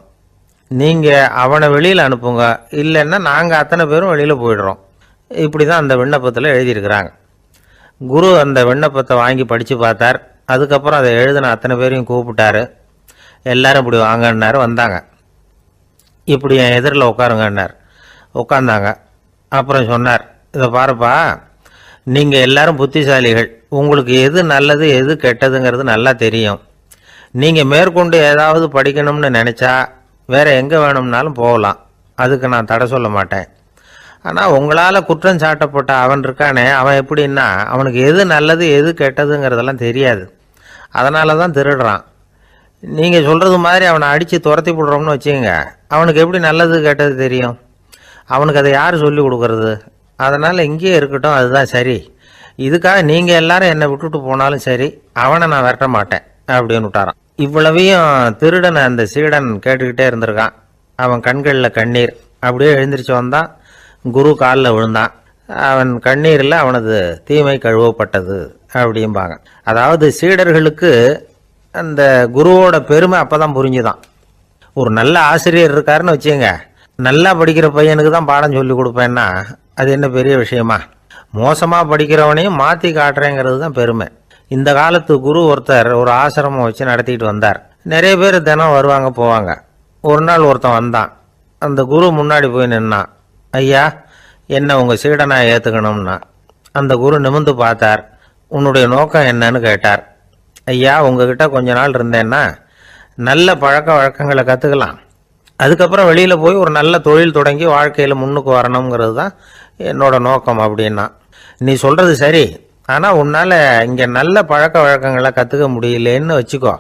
நீங்கள் அவனை வெளியில் அனுப்புங்க, இல்லைன்னா நாங்கள் அத்தனை பேரும் வெளியில் போயிடுறோம். இப்படி தான் அந்த விண்ணப்பத்தில் எழுதியிருக்கிறாங்க. குரு அந்த விண்ணப்பத்தை வாங்கி படித்து பார்த்தார். அதுக்கப்புறம் அதை எழுதின அத்தனை பேரையும் கூப்பிட்டாரு. எல்லாரும் இப்படி வாங்கன்னாரு. வந்தாங்க. இப்படி என் எதிரில் உட்காருங்கன்னார். உட்காந்தாங்க. அப்புறம் சொன்னார், இதை பாருப்பா, நீங்கள் எல்லாரும் புத்திசாலிகள், உங்களுக்கு எது நல்லது எது கெட்டதுங்கிறது நல்லா தெரியும். நீங்கள் மேற்கொண்டு ஏதாவது படிக்கணும்னு நினச்சா வேற எங்கே வேணும்னாலும் போகலாம், அதுக்கு நான் தடை சொல்ல மாட்டேன். ஆனால் உங்களால் குற்றம் சாட்டப்பட்ட அவன் இருக்கானே, அவன் எப்படின்னா அவனுக்கு எது நல்லது எது கெட்டதுங்கிறதெல்லாம் தெரியாது, அதனால தான் திருடுறான். நீங்கள் சொல்கிறது மாதிரி அவனை அடித்து துரத்தி விடுறோம்னு வச்சுக்கோங்க, அவனுக்கு எப்படி நல்லது கெட்டது தெரியும்? அவனுக்கு அதை யார் சொல்லி கொடுக்கறது? அதனால் இங்கேயே இருக்கட்டும், அதுதான் சரி. இதுக்காக நீங்கள் எல்லாரும் என்னை விட்டுட்டு போனாலும் சரி, அவனை நான் விரட்ட மாட்டேன் அப்படின்னு விட்டாரான். இவ்வளவையும் திருடனை அந்த சீடன் கேட்டுக்கிட்டே இருந்திருக்கான். அவன் கண்களில் கண்ணீர். அப்படியே எழுந்திரிச்சு வந்தான், குரு காலில் விழுந்தான். அவன் கண்ணீரில் அவனது தீமை கழுவப்பட்டது அப்படிம்பாங்க. அதாவது சீடர்களுக்கு அந்த குருவோட பெருமை அப்பதான் புரிஞ்சுதான். ஒரு நல்ல ஆசிரியர் இருக்காருன்னு வச்சுங்க, நல்லா படிக்கிற பையனுக்கு தான் பாடம் சொல்லி கொடுப்பேன்னா அது என்ன பெரிய விஷயமா? மோசமாக படிக்கிறவனையும் மாற்றி காட்டுறேங்கிறது தான் பெருமை. இந்த காலத்து குரு ஒருத்தர் ஒரு ஆசிரமம் வச்சு நடத்திட்டு வந்தார். நிறைய பேர் தினம் வருவாங்க போவாங்க. ஒரு நாள் ஒருத்தன் வந்தான். அந்த குரு முன்னாடி போய் நின்னான். ஐயா, என்ன உங்கள் சீடனாக ஏற்றுக்கணும்னா. அந்த குரு நிமிர்ந்து பார்த்தார். உன்னுடைய நோக்கம் என்னன்னு கேட்டார். ஐயா, உங்ககிட்ட கொஞ்ச நாள் இருந்தேன்னா நல்ல பழக்க வழக்கங்களை கற்றுக்கலாம், அதுக்கப்புறம் வெளியில் போய் ஒரு நல்ல தொழில் தொடங்கி வாழ்க்கையில் முன்னுக்கு வரணுங்கிறது தான் என்னோட நோக்கம் அப்படின்னா. நீ சொல்கிறது சரி, ஆனால் உன்னால் இங்கே நல்ல பழக்க வழக்கங்களை கற்றுக்க முடியலேன்னு வச்சுக்கோ,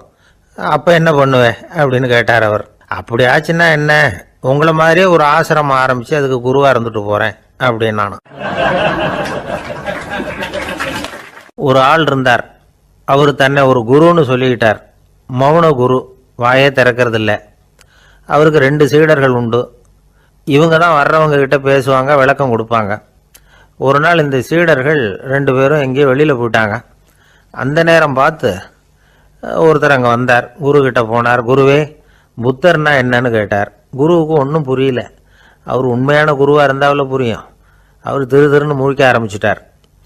அப்போ என்ன பண்ணுவேன் அப்படின்னு கேட்டார் அவர். அப்படி ஆச்சுன்னா என்ன, உங்களை மாதிரியே ஒரு ஆசிரமம் ஆரம்பித்து அதுக்கு குருவாக இருந்துட்டு போகிறேன் அப்படின்னு நானும். ஒரு ஆள் இருந்தார். அவர் தன்னை ஒரு குருன்னு சொல்லிக்கிட்டார். மௌன குரு, வாயே திறக்கிறதில்ல. அவருக்கு 2 சீடர்கள் உண்டு. இவங்க தான் வர்றவங்க கிட்ட பேசுவாங்க, விளக்கம் கொடுப்பாங்க. ஒரு நாள் இந்த சீடர்கள் 2 பேரும் எங்கேயோ வெளியில் போயிட்டாங்க. அந்த நேரம் பார்த்து ஒருத்தர் அங்கே வந்தார். குரு கிட்ட போனார். குருவே, புத்தர்னா என்னன்னு கேட்டார். குருவுக்கு ஒன்றும் புரியல. அவர் உண்மையான குருவாக இருந்தாவில் புரியும். அவர் திருன்னு முழிக்க ஆரம்பிச்சிட்டார்.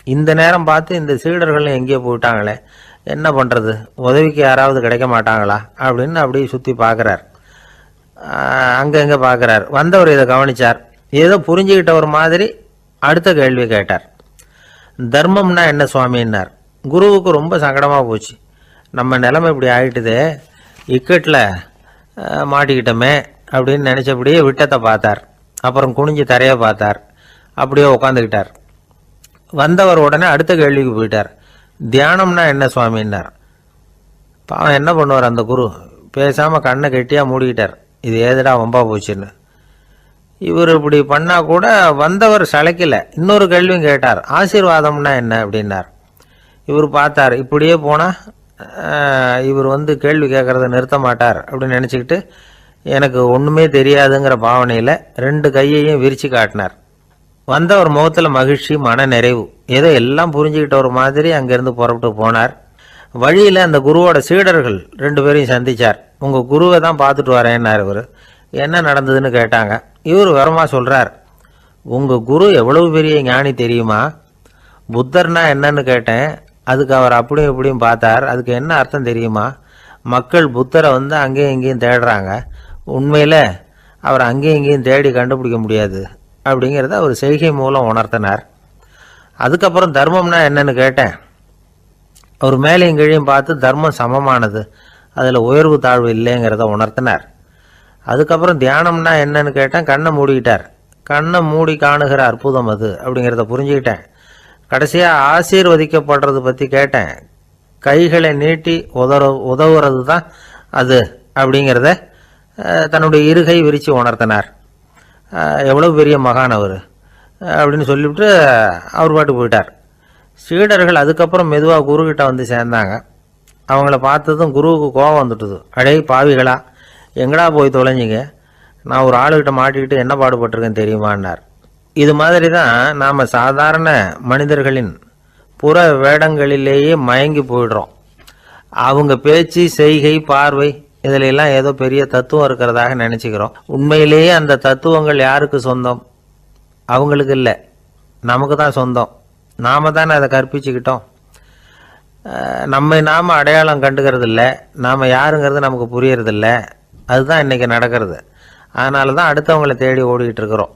இந்த நேரம் பார்த்து இந்த சீடர்கள் எங்கேயோ போயிட்டாங்களே, என்ன பண்ணுறது, உதவிக்கு யாராவது கிடைக்க மாட்டாங்களா அப்படின்னு அப்படியே சுற்றி பார்க்குறார். அங்கங்கே பார்க்குறார். வந்தவர் இதை கவனித்தார். ஏதோ புரிஞ்சுக்கிட்ட ஒரு மாதிரி அடுத்த கேள்வி கேட்டார். தர்மம்னா என்ன சுவாமின்னார். குருவுக்கு ரொம்ப சங்கடமாக போச்சு. நம்ம நிலைமை இப்படி ஆகிட்டுதே, இக்கட்டில் மாட்டிக்கிட்டோமே அப்படின்னு நினச்சபடியே விட்டத்தை பார்த்தார். அப்புறம் குனிஞ்சு தரையை பார்த்தார். அப்படியே உட்காந்துக்கிட்டார். வந்தவர் உடனே அடுத்த கேள்விக்கு போயிட்டார். தியானம்னா என்ன சுவாமின்னார். பாவம் என்ன பண்ணுவார் அந்த குரு, பேசாமல் கண்ணை கெட்டியாக மூடிக்கிட்டார். இது ஏதுடா வம்பா போச்சுன்னு. இவர் இப்படி பண்ணால் கூட வந்தவர் சளைக்கல. இன்னொரு கேள்வியும் கேட்டார். ஆசீர்வாதம்னா என்ன அப்படின்னார். இவர் பார்த்தார். இப்படியே போனால் இவர் கேள்வி கேட்குறத நிறுத்த மாட்டார் அப்படின்னு நினச்சிக்கிட்டு எனக்கு ஒன்றுமே தெரியாதுங்கிற பாவனையில் 2 கையையும் விரித்து காட்டினார். வந்தவர் முகத்தில் மகிழ்ச்சி, மன நிறைவு, ஏதோ எல்லாம் புரிஞ்சுக்கிட்ட ஒரு மாதிரி அங்கேருந்து புறப்பட்டு போனார். வழியில் அந்த குருவோட சீடர்கள் 2 பேரையும் சந்திச்சார். உங்கள் குருவை தான் பார்த்துட்டு வரேன்னார் இவர். என்ன நடந்ததுன்னு கேட்டாங்க. இவர் வரமா சொல்கிறார். உங்கள் குரு எவ்வளவு பெரிய ஞானி தெரியுமா? புத்தர்னா என்னன்னு கேட்டேன். அதுக்கு அவர் அப்படியும் இப்படியும் பார்த்தார். அதுக்கு என்ன அர்த்தம் தெரியுமா? மக்கள் புத்தரை அங்கேயும் இங்கேயும் தேடுறாங்க, உண்மையில் அவர் அங்கேயும் இங்கேயும் தேடி கண்டுபிடிக்க முடியாது அப்படிங்கிறத அவர் செய்கை மூலம் உணர்த்தினார். அதுக்கப்புறம் தர்மம்னா என்னன்னு கேட்டேன். அவர் மேலேயும் கீழையும் பார்த்து தர்மம் சமமானது, அதில் உயர்வு தாழ்வு இல்லைங்கிறத உணர்த்தினார். அதுக்கப்புறம் தியானம்னா என்னன்னு கேட்டேன். கண்ணை மூடிக்கிட்டார். கண்ணை மூடி காணுகிற அற்புதம் அது அப்படிங்கிறத புரிஞ்சுக்கிட்டேன். கடைசியாக ஆசீர்வதிக்கப்படுறது பற்றி கேட்டேன். கைகளை நீட்டி உதவுறது தான் அது அப்படிங்கிறத தன்னுடைய இருகை விரித்து உணர்த்தினார். எவ்வளோ பெரிய மகான் அவர் அப்படின்னு சொல்லிவிட்டு அவர் பாட்டு போயிட்டார். சீடர்கள் அதுக்கப்புறம் மெதுவாக குருக்கிட்ட சேர்ந்தாங்க. அவங்கள பார்த்ததும் குருவுக்கு கோபம் வந்துட்டுது. அடே பாவிகளா, எங்கடா போய் தொலைஞ்சிங்க, நான் ஒரு ஆளுகிட்ட மாட்டிக்கிட்டு என்ன பாடுபட்டிருக்கேன் தெரியுமான்னார். இது மாதிரி தான் நாம் சாதாரண மனிதர்களின் புற வேடங்களிலேயே மயங்கி போயிடுறோம். அவங்க பேச்சு, செய்கை, பார்வை இதிலெல்லாம் ஏதோ பெரிய தத்துவம் இருக்கிறதாக நினச்சிக்கிறோம். உண்மையிலேயே அந்த தத்துவங்கள் யாருக்கு சொந்தம்? அவங்களுக்கு இல்லை, நமக்கு தான் சொந்தம். நாம் தானே அதை கற்பிச்சுக்கிட்டோம். நம்மை நாம் அடையாளம் கண்டுக்கிறது இல்லை, நாம் யாருங்கிறது நமக்கு புரியறதில்ல. அதுதான் இன்றைக்கி நடக்கிறது. அதனால தான் அடுத்தவங்களை தேடி ஓடிக்கிட்டு இருக்கிறோம்.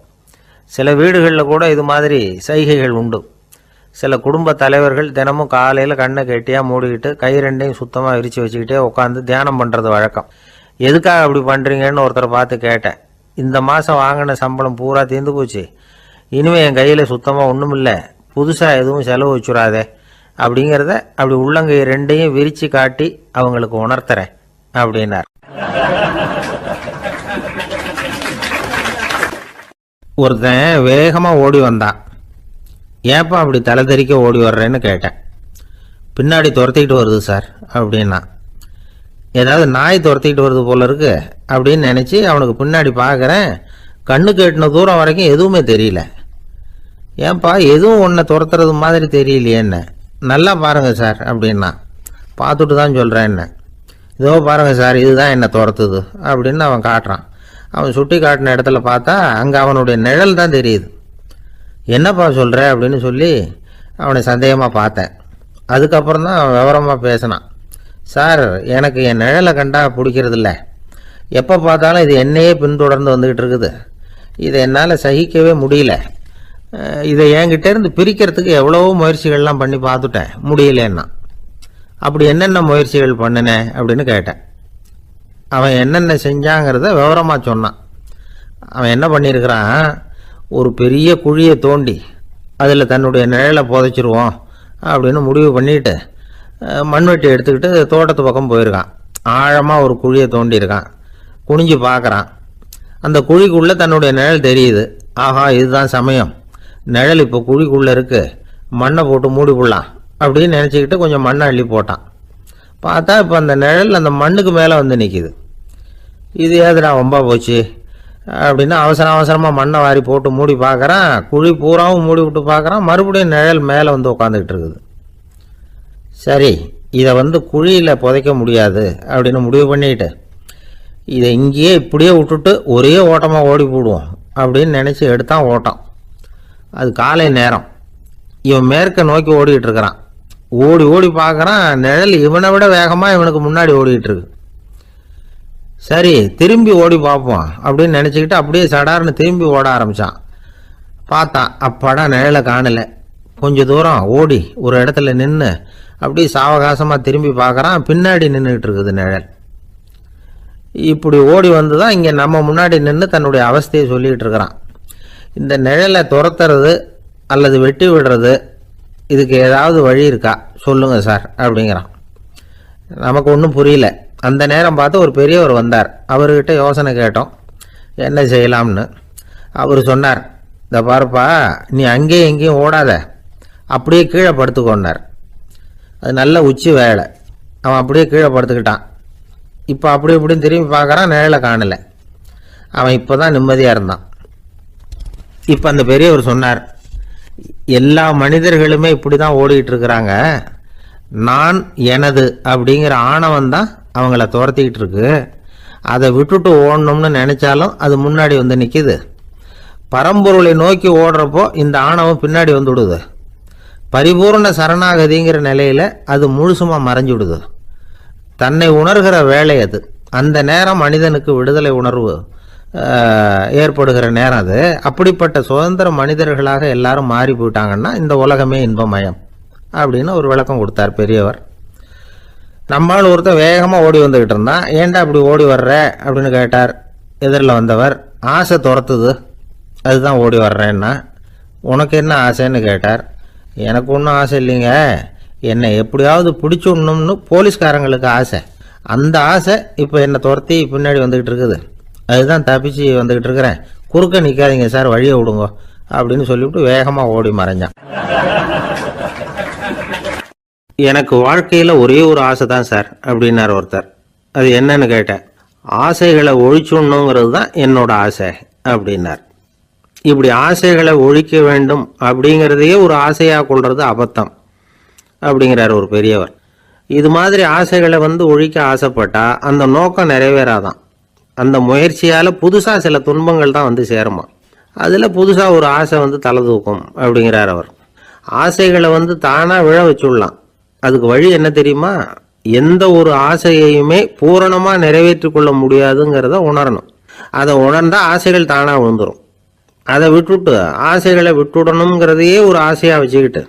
சில வீடுகளில் கூட இது மாதிரி சைகைகள் உண்டு. சில குடும்ப தலைவர்கள் தினமும் காலையில் கண்ணை கெட்டியாக மூடிக்கிட்டு கை ரெண்டையும் சுத்தமாக விரித்து வச்சுக்கிட்டே உட்காந்து தியானம் பண்ணுறது வழக்கம். எதுக்காக அப்படி பண்ணுறீங்கன்னு ஒருத்தரை பார்த்து கேட்டேன். இந்த மாதம் வாங்கின சம்பளம் பூரா தீர்ந்து போச்சு, இனிமேல் என் கையில் சுத்தமாக ஒன்றும் இல்லை, புதுசாக எதுவும் செலவு வச்சுடாதே அப்படிங்கிறத அப்படி உள்ளங்கை ரெண்டையும் விரித்து காட்டி அவங்களுக்கு உணர்த்துறேன் அப்படின்னார். ஒருத்தன் வேகமாக ஓடி வந்தான். ஏப்பா அப்படி தலை தெறிக்க ஓடி வர்றேன்னு கேட்டேன். பின்னாடி துரத்திக்கிட்டு வருது சார் அப்படின்னா. ஏதாவது நாய் துரத்திக்கிட்டு வருது போல இருக்கு அப்படின்னு நினச்சி அவனுக்கு பின்னாடி பார்க்குறேன். கண்ணு கேட்டின தூரம் வரைக்கும் எதுவுமே தெரியல. ஏன்பா எதுவும் ஒன்றை துரத்துறது மாதிரி தெரியலையே என்ன, நல்லா பாருங்கள் சார் அப்படின்னா. பார்த்துட்டு தான் சொல்கிறேன் என்ன, இதோ பாருங்கள் சார் இதுதான் என்னை துரத்துது அப்படின்னு அவன் காட்டுறான். அவன் சுட்டி காட்டின இடத்துல பார்த்தா அங்கே அவனுடைய நிழல் தான் தெரியுது. என்னப்பா சொல்கிற அப்படின்னு சொல்லி அவனை சந்தேகமாக பார்த்தேன். அதுக்கப்புறம் தான் அவன் விவரமாக பேசினான். சார் எனக்கு என் நிழலை கண்டா பிடிக்கிறதில்ல, எப்போ பார்த்தாலும் இது என்னையே பின்தொடர்ந்து வந்துக்கிட்டு இருக்குது, இதை என்னால் சகிக்கவே முடியல, இதை என்கிட்டேருந்து பிரிக்கிறதுக்கு எவ்வளவோ முயற்சிகள்லாம் பண்ணி பார்த்துட்டேன், முடியலன்னா. அப்படி என்னென்ன முயற்சிகள் பண்ணினேன் அப்படின்னு கேட்டேன். அவன் என்னென்ன செஞ்சாங்கிறத விவரமாக சொன்னான். அவன் என்ன பண்ணியிருக்கிறான், ஒரு பெரிய குழியை தோண்டி அதில் தன்னுடைய நிழலை புதைச்சிருவோம் அப்படின்னு முடிவு பண்ணிட்டு மண்வெட்டி எடுத்துக்கிட்டு தோட்டத்து பக்கம் போயிருக்கான். ஆழமாக ஒரு குழியை தோண்டியிருக்கான். குனிஞ்சு பார்க்குறான். அந்த குழிக்குள்ளே தன்னுடைய நிழல் தெரியுது. ஆஹா இதுதான் சமயம், நிழல் இப்போ குழிக்குள்ளே இருக்குது, மண்ணை போட்டு மூடி போடலாம் அப்படின்னு நினச்சிக்கிட்டு கொஞ்சம் மண்ணை அள்ளி போட்டான். பார்த்தா இப்போ அந்த நிழல் அந்த மண்ணுக்கு மேலே வந்து நிற்கிது. இது ஏதுடா வம்பா போச்சு அப்படின்னு அவசரமாக மண்ணை வாரி போட்டு மூடி பார்க்குறான். குழி பூராவும் மூடி விட்டு பார்க்குறான். மறுபடியும் நிழல் மேலே வந்து உட்காந்துக்கிட்டு இருக்குது. சரி இதை குழியில் புதைக்க முடியாது அப்படின்னு முடிவு பண்ணிட்டு இதை இங்கேயே இப்படியே விட்டுட்டு ஒரே ஓட்டமாக ஓடி போடுவோம் அப்படின்னு நினச்சி எடுத்தான் ஓட்டம். அது காலை நேரம். இவன் மேற்க நோக்கி ஓடிக்கிட்டு இருக்கிறான். ஓடி ஓடி பார்க்குறான், நிழல் இவனை விட வேகமாக இவனுக்கு முன்னாடி ஓடிக்கிட்டு இருக்கு. சரி திரும்பி ஓடி பார்ப்போம் அப்படின்னு நினச்சிக்கிட்டு அப்படியே சடார்னு திரும்பி ஓட ஆரம்பித்தான். பார்த்தான், அப்பாடா நிழலை காணலை. கொஞ்சம் தூரம் ஓடி ஒரு இடத்துல நின்று அப்படியே சாவகாசமாக திரும்பி பார்க்குறான். பின்னாடி நின்றுக்கிட்டு இருக்குது நிழல். இப்படி ஓடி வந்து தான் இங்கே நம்ம முன்னாடி நின்று தன்னுடைய அவஸ்தையை சொல்லிக்கிட்டு இருக்கிறான். இந்த நிழலை துரத்துறது அல்லது வெட்டி விடுறது, இதுக்கு ஏதாவது வழி இருக்கா சொல்லுங்கள் சார் அப்படிங்கிறான். நமக்கு ஒன்றும் புரியல. அந்த நேரம் பார்த்து ஒரு பெரியவர் வந்தார். அவர்கிட்ட யோசனை கேட்டோம் என்ன செய்யலாம்னு. அவர் சொன்னார், இந்த பாருப்பா நீ அங்கேயும் எங்கேயும் ஓடாத, அப்படியே கீழே படுத்துக்கொண்டார். அது நல்ல உச்சி வேலை. அவன் அப்படியே கீழே படுத்துக்கிட்டான். இப்போ அப்படி இப்படின்னு திரும்பி பார்க்குறான், நிழலை காணலை. அவன் இப்போ தான் நிம்மதியாக இருந்தான். இப்போ அந்த பெரியவர் சொன்னார், எல்லா மனிதர்களுமே இப்படி தான் ஓடிக்கிட்டு இருக்கிறாங்க. நான் எனது அப்படிங்கிற ஆணவம் தான் அவங்கள துரத்திக்கிட்டு இருக்கு. அதை விட்டுட்டு ஓடணும்னு நினைச்சாலும் அது முன்னாடி வந்து நிற்கிது. பரம்பொருளை நோக்கி ஓடுறப்போ இந்த ஆணவம் பின்னாடி வந்து விடுது. பரிபூர்ண சரணாகதிங்கிற நிலையில் அது முழுசுமாக மறைஞ்சு விடுது. தன்னை உணர்கிற வேலை அது. அந்த நேரம் மனிதனுக்கு விடுதலை உணர்வு ஏற்படுகிற நேரம் அது. அப்படிப்பட்ட சுதந்திர மனிதர்களாக எல்லாரும் மாறி போயிட்டாங்கன்னா இந்த உலகமே இன்பமயம் அப்படின்னு ஒரு விளக்கம் கொடுத்தார் பெரியவர். நம்மால் ஒருத்தர் வேகமாக ஓடி வந்துக்கிட்டு இருந்தான். ஏன்டா அப்படி ஓடி வர்ற அப்படின்னு கேட்டார் எதிரில் வந்தவர். ஆசை துரத்துது, அதுதான் ஓடி வர்றேன்னா. உனக்கு என்ன ஆசைன்னு கேட்டார். எனக்கு ஒன்றும் ஆசை இல்லைங்க, என்னை எப்படியாவது பிடிச்சுடணும்னு போலீஸ்காரங்களுக்கு ஆசை. அந்த ஆசை இப்போ என்னை துரத்தி பின்னாடி வந்துக்கிட்டு இருக்குது, அதுதான் தப்பிச்சு வந்துக்கிட்டு இருக்கிறேன். குறுக்க நிற்காதீங்க சார், வழியை விடுங்க அப்படின்னு சொல்லிவிட்டு வேகமாக ஓடி மறைஞ்சான். எனக்கு வாழ்க்கையில் ஒரே ஒரு ஆசை தான் சார் அப்படின்னார் ஒருத்தர். அது என்னன்னு கேட்டேன். ஆசைகளை ஒழிச்சுடணுங்கிறது தான் என்னோட ஆசை அப்படின்னார். இப்படி ஆசைகளை ஒழிக்க வேண்டும் அப்படிங்கிறதையே ஒரு ஆசையாக கொள்வது அபத்தம் அப்படிங்கிறார் ஒரு பெரியவர். இது மாதிரி ஆசைகளை ஒழிக்க ஆசைப்பட்டா அந்த நோக்கம் நிறைவேறாதான். அந்த முயற்சியால் புதுசாக சில துன்பங்கள் தான் சேருமா. அதில் புதுசாக ஒரு ஆசை தலை தூக்கும் அப்படிங்கிறார் அவர். ஆசைகளை தானாக விழ வச்சுடலாம். அதுக்கு வழி என்ன தெரியுமா? எந்த ஒரு ஆசையையுமே பூரணமாக நிறைவேற்றி கொள்ள முடியாதுங்கிறத உணரணும். அதை உணர்ந்தால் ஆசைகள் தானாக விழுந்துடும். அதை விட்டுட்டு ஆசைகளை விட்டுடணுங்கிறதையே ஒரு ஆசையாக வச்சுக்கிட்டு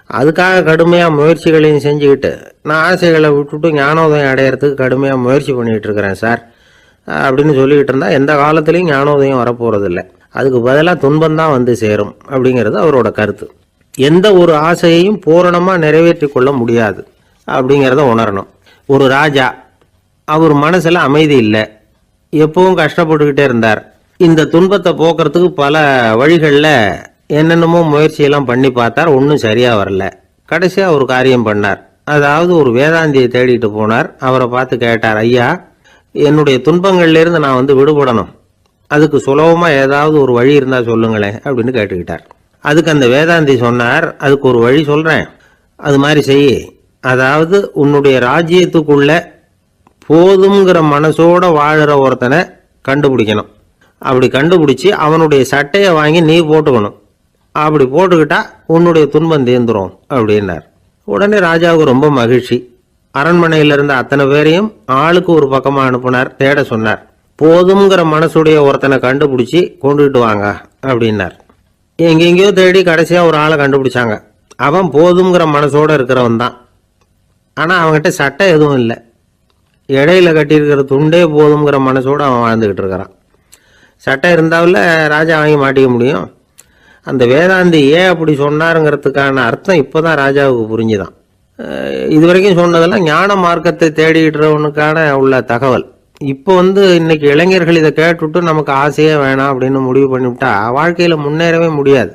அதுக்காக கடுமையாக முயற்சிகளையும் செஞ்சுக்கிட்டு நான் ஆசைகளை விட்டுட்டு ஞானோதயம் அடையிறதுக்கு கடுமையாக முயற்சி பண்ணிகிட்டு இருக்கிறேன் சார் அப்படின்னு சொல்லிக்கிட்டு இருந்தால் எந்த காலத்துலேயும் ஞானோதயம் வரப்போகிறதில்ல. அதுக்கு பதிலாக துன்பம்தான் வந்து சேரும் அப்படிங்கிறது அவரோட கருத்து. எந்த ஒரு ஆசையையும் பூரணமாக நிறைவேற்றி கொள்ள முடியாது அப்படிங்கிறத உணரணும். ஒரு ராஜா, அவர் மனசில் அமைதி இல்லை, எப்பவும் கஷ்டப்பட்டுக்கிட்டே இருந்தார். இந்த துன்பத்தை போக்குறதுக்கு பல வழிகளில் என்னென்னமோ முயற்சியெல்லாம் பண்ணி பார்த்தார், ஒன்றும் சரியாக வரல. கடைசியாக ஒரு காரியம் பண்ணார். அதாவது ஒரு வேதாந்தியை தேடிட்டு போனார். அவரை பார்த்து கேட்டார், ஐயா, என்னுடைய துன்பங்கள்லேருந்து நான் வந்து விடுபடணும், அதுக்கு சுலபமாக ஏதாவது ஒரு வழி இருந்தால் சொல்லுங்களேன் அப்படின்னு கேட்டுக்கிட்டார். அதுக்கு அந்த வேதாந்தி சொன்னார், அதுக்கு ஒரு வழி சொல்கிறேன், அது மாதிரி செய். அதாவது உன்னுடைய ராஜ்யத்துக்குள்ள போதுங்கிற மனசோட வாழுற ஒருத்தனை கண்டுபிடிக்கணும். அப்படி கண்டுபிடிச்சி அவனுடைய சட்டையை வாங்கி நீ போட்டுக்கணும். அப்படி போட்டுக்கிட்டா உன்னுடைய துன்பம் தீர்ந்துரும் அப்படின்னார். உடனே ராஜாவுக்கு ரொம்ப மகிழ்ச்சி. அரண்மனையில் இருந்த அத்தனை பேரையும் ஆளுக்கு ஒரு பக்கமாக அனுப்புனார், தேட சொன்னார். போதுங்கிற மனசுடைய ஒருத்தனை கண்டுபிடிச்சி கொண்டுகிட்டு வாங்க அப்படின்னார். எங்கெங்கேயோ தேடி கடைசியாக ஒரு ஆளை கண்டுபிடிச்சாங்க. அவன் போதுங்கிற மனசோட இருக்கிறவன் தான். ஆனால் அவன்கிட்ட சட்டை எதுவும் இல்லை. இடையில கட்டியிருக்கிற துண்டே போதுங்கிற மனசோடு அவன் வாழ்ந்துக்கிட்டு இருக்கிறான். சட்டை இருந்தாவில் ராஜா வாங்கி மாட்டிக்க முடியும். அந்த வேதாந்தி ஏன் அப்படி சொன்னாருங்கிறதுக்கான அர்த்தம் இப்போ தான் ராஜாவுக்கு புரிஞ்சுதான். இது வரைக்கும் சொன்னதெல்லாம் ஞான மார்க்கத்தை தேடிக்கிறவனுக்கான உள்ள தகவல். இப்போ இன்னைக்கு இளைஞர்கள் இதை கேட்டுவிட்டு நமக்கு ஆசையே வேணாம் அப்படின்னு முடிவு பண்ணிவிட்டா வாழ்க்கையில் முன்னேறவே முடியாது.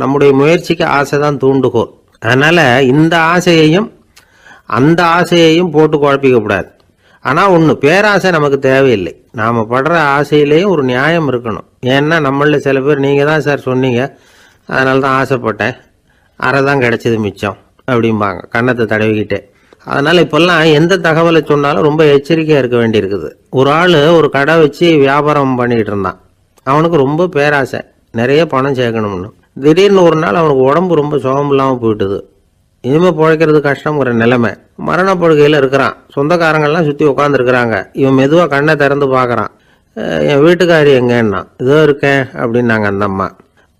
நம்முடைய முயற்சிக்கு ஆசை தான் தூண்டுகோல். அதனால் இந்த ஆசையையும் அந்த ஆசையையும் போட்டு குழப்பிக்கக்கூடாது. ஆனால் ஒன்று, பேராசை நமக்கு தேவையில்லை. நாம் படுற ஆசையிலேயும் ஒரு நியாயம் இருக்கணும். ஏன்னா நம்மளில் சில பேர் நீங்கள் தான் சார் சொன்னீங்க, அதனால தான் ஆசைப்பட்டேன், அரை தான் கிடைச்சது மிச்சம் அப்படிம்பாங்க கன்னத்தை தடவிக்கிட்டே. அதனால் இப்போல்லாம் எந்த தகவலை சொன்னாலும் ரொம்ப எச்சரிக்கையாக இருக்க வேண்டியிருக்குது. ஒரு ஆள் ஒரு கடை வச்சு வியாபாரம் பண்ணிகிட்டு இருந்தான். அவனுக்கு ரொம்ப பேராசை, நிறைய பணம் சேர்க்கணும்னு. திடீர்னு ஒரு நாள் அவனுக்கு உடம்பு ரொம்ப சுகம் இல்லாமல் போயிட்டுது. இனிமேல் பிழைக்கிறது கஷ்டங்கிற நிலைமை. மரணப்படுகையில் இருக்கிறான். சொந்தக்காரங்கள்லாம் சுற்றி உட்காந்துருக்குறாங்க. இவன் மெதுவாக கண்ணை திறந்து பார்க்குறான். என் வீட்டுக்காரி எங்கேன்னா, இதோ இருக்கேன் அப்படின்னாங்க அந்த அம்மா.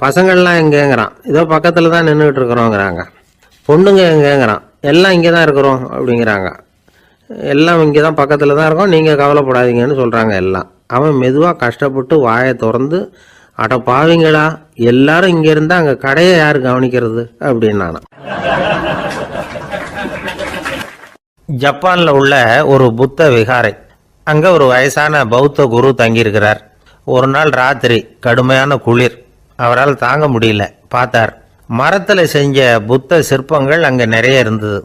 பசங்கள்லாம் எங்கேங்கிறான், இதோ பக்கத்தில் தான் நின்றுக்கிட்டு இருக்கிறோங்கிறாங்க. பொண்ணுங்க எங்கேங்கிறான், எல்லாம் இங்கே தான் இருக்கிறோம் அப்படிங்கிறாங்க. எல்லாம் இங்கே தான் பக்கத்தில் தான் இருக்கோம், நீங்கள் கவலைப்படாதீங்கன்னு சொல்கிறாங்க எல்லாம். அவன் மெதுவாக கஷ்டப்பட்டு வாயை திறந்து, அட பாவிங்களா, எல்லாரும் இங்கே இருந்தால் அங்கே கடையை யார் கவனிக்கிறது அப்படின்னானா. ஜப்பானில் உள்ள ஒரு புத்த விகாரை, அங்கே ஒரு வயசான பௌத்த குரு தங்கியிருக்கிறார். ஒரு நாள் ராத்திரி கடுமையான குளிர், அவரால் தாங்க முடியல. பார்த்தார், மரத்தில் செஞ்ச புத்த சிற்பங்கள் அங்கே நிறைய இருந்தது.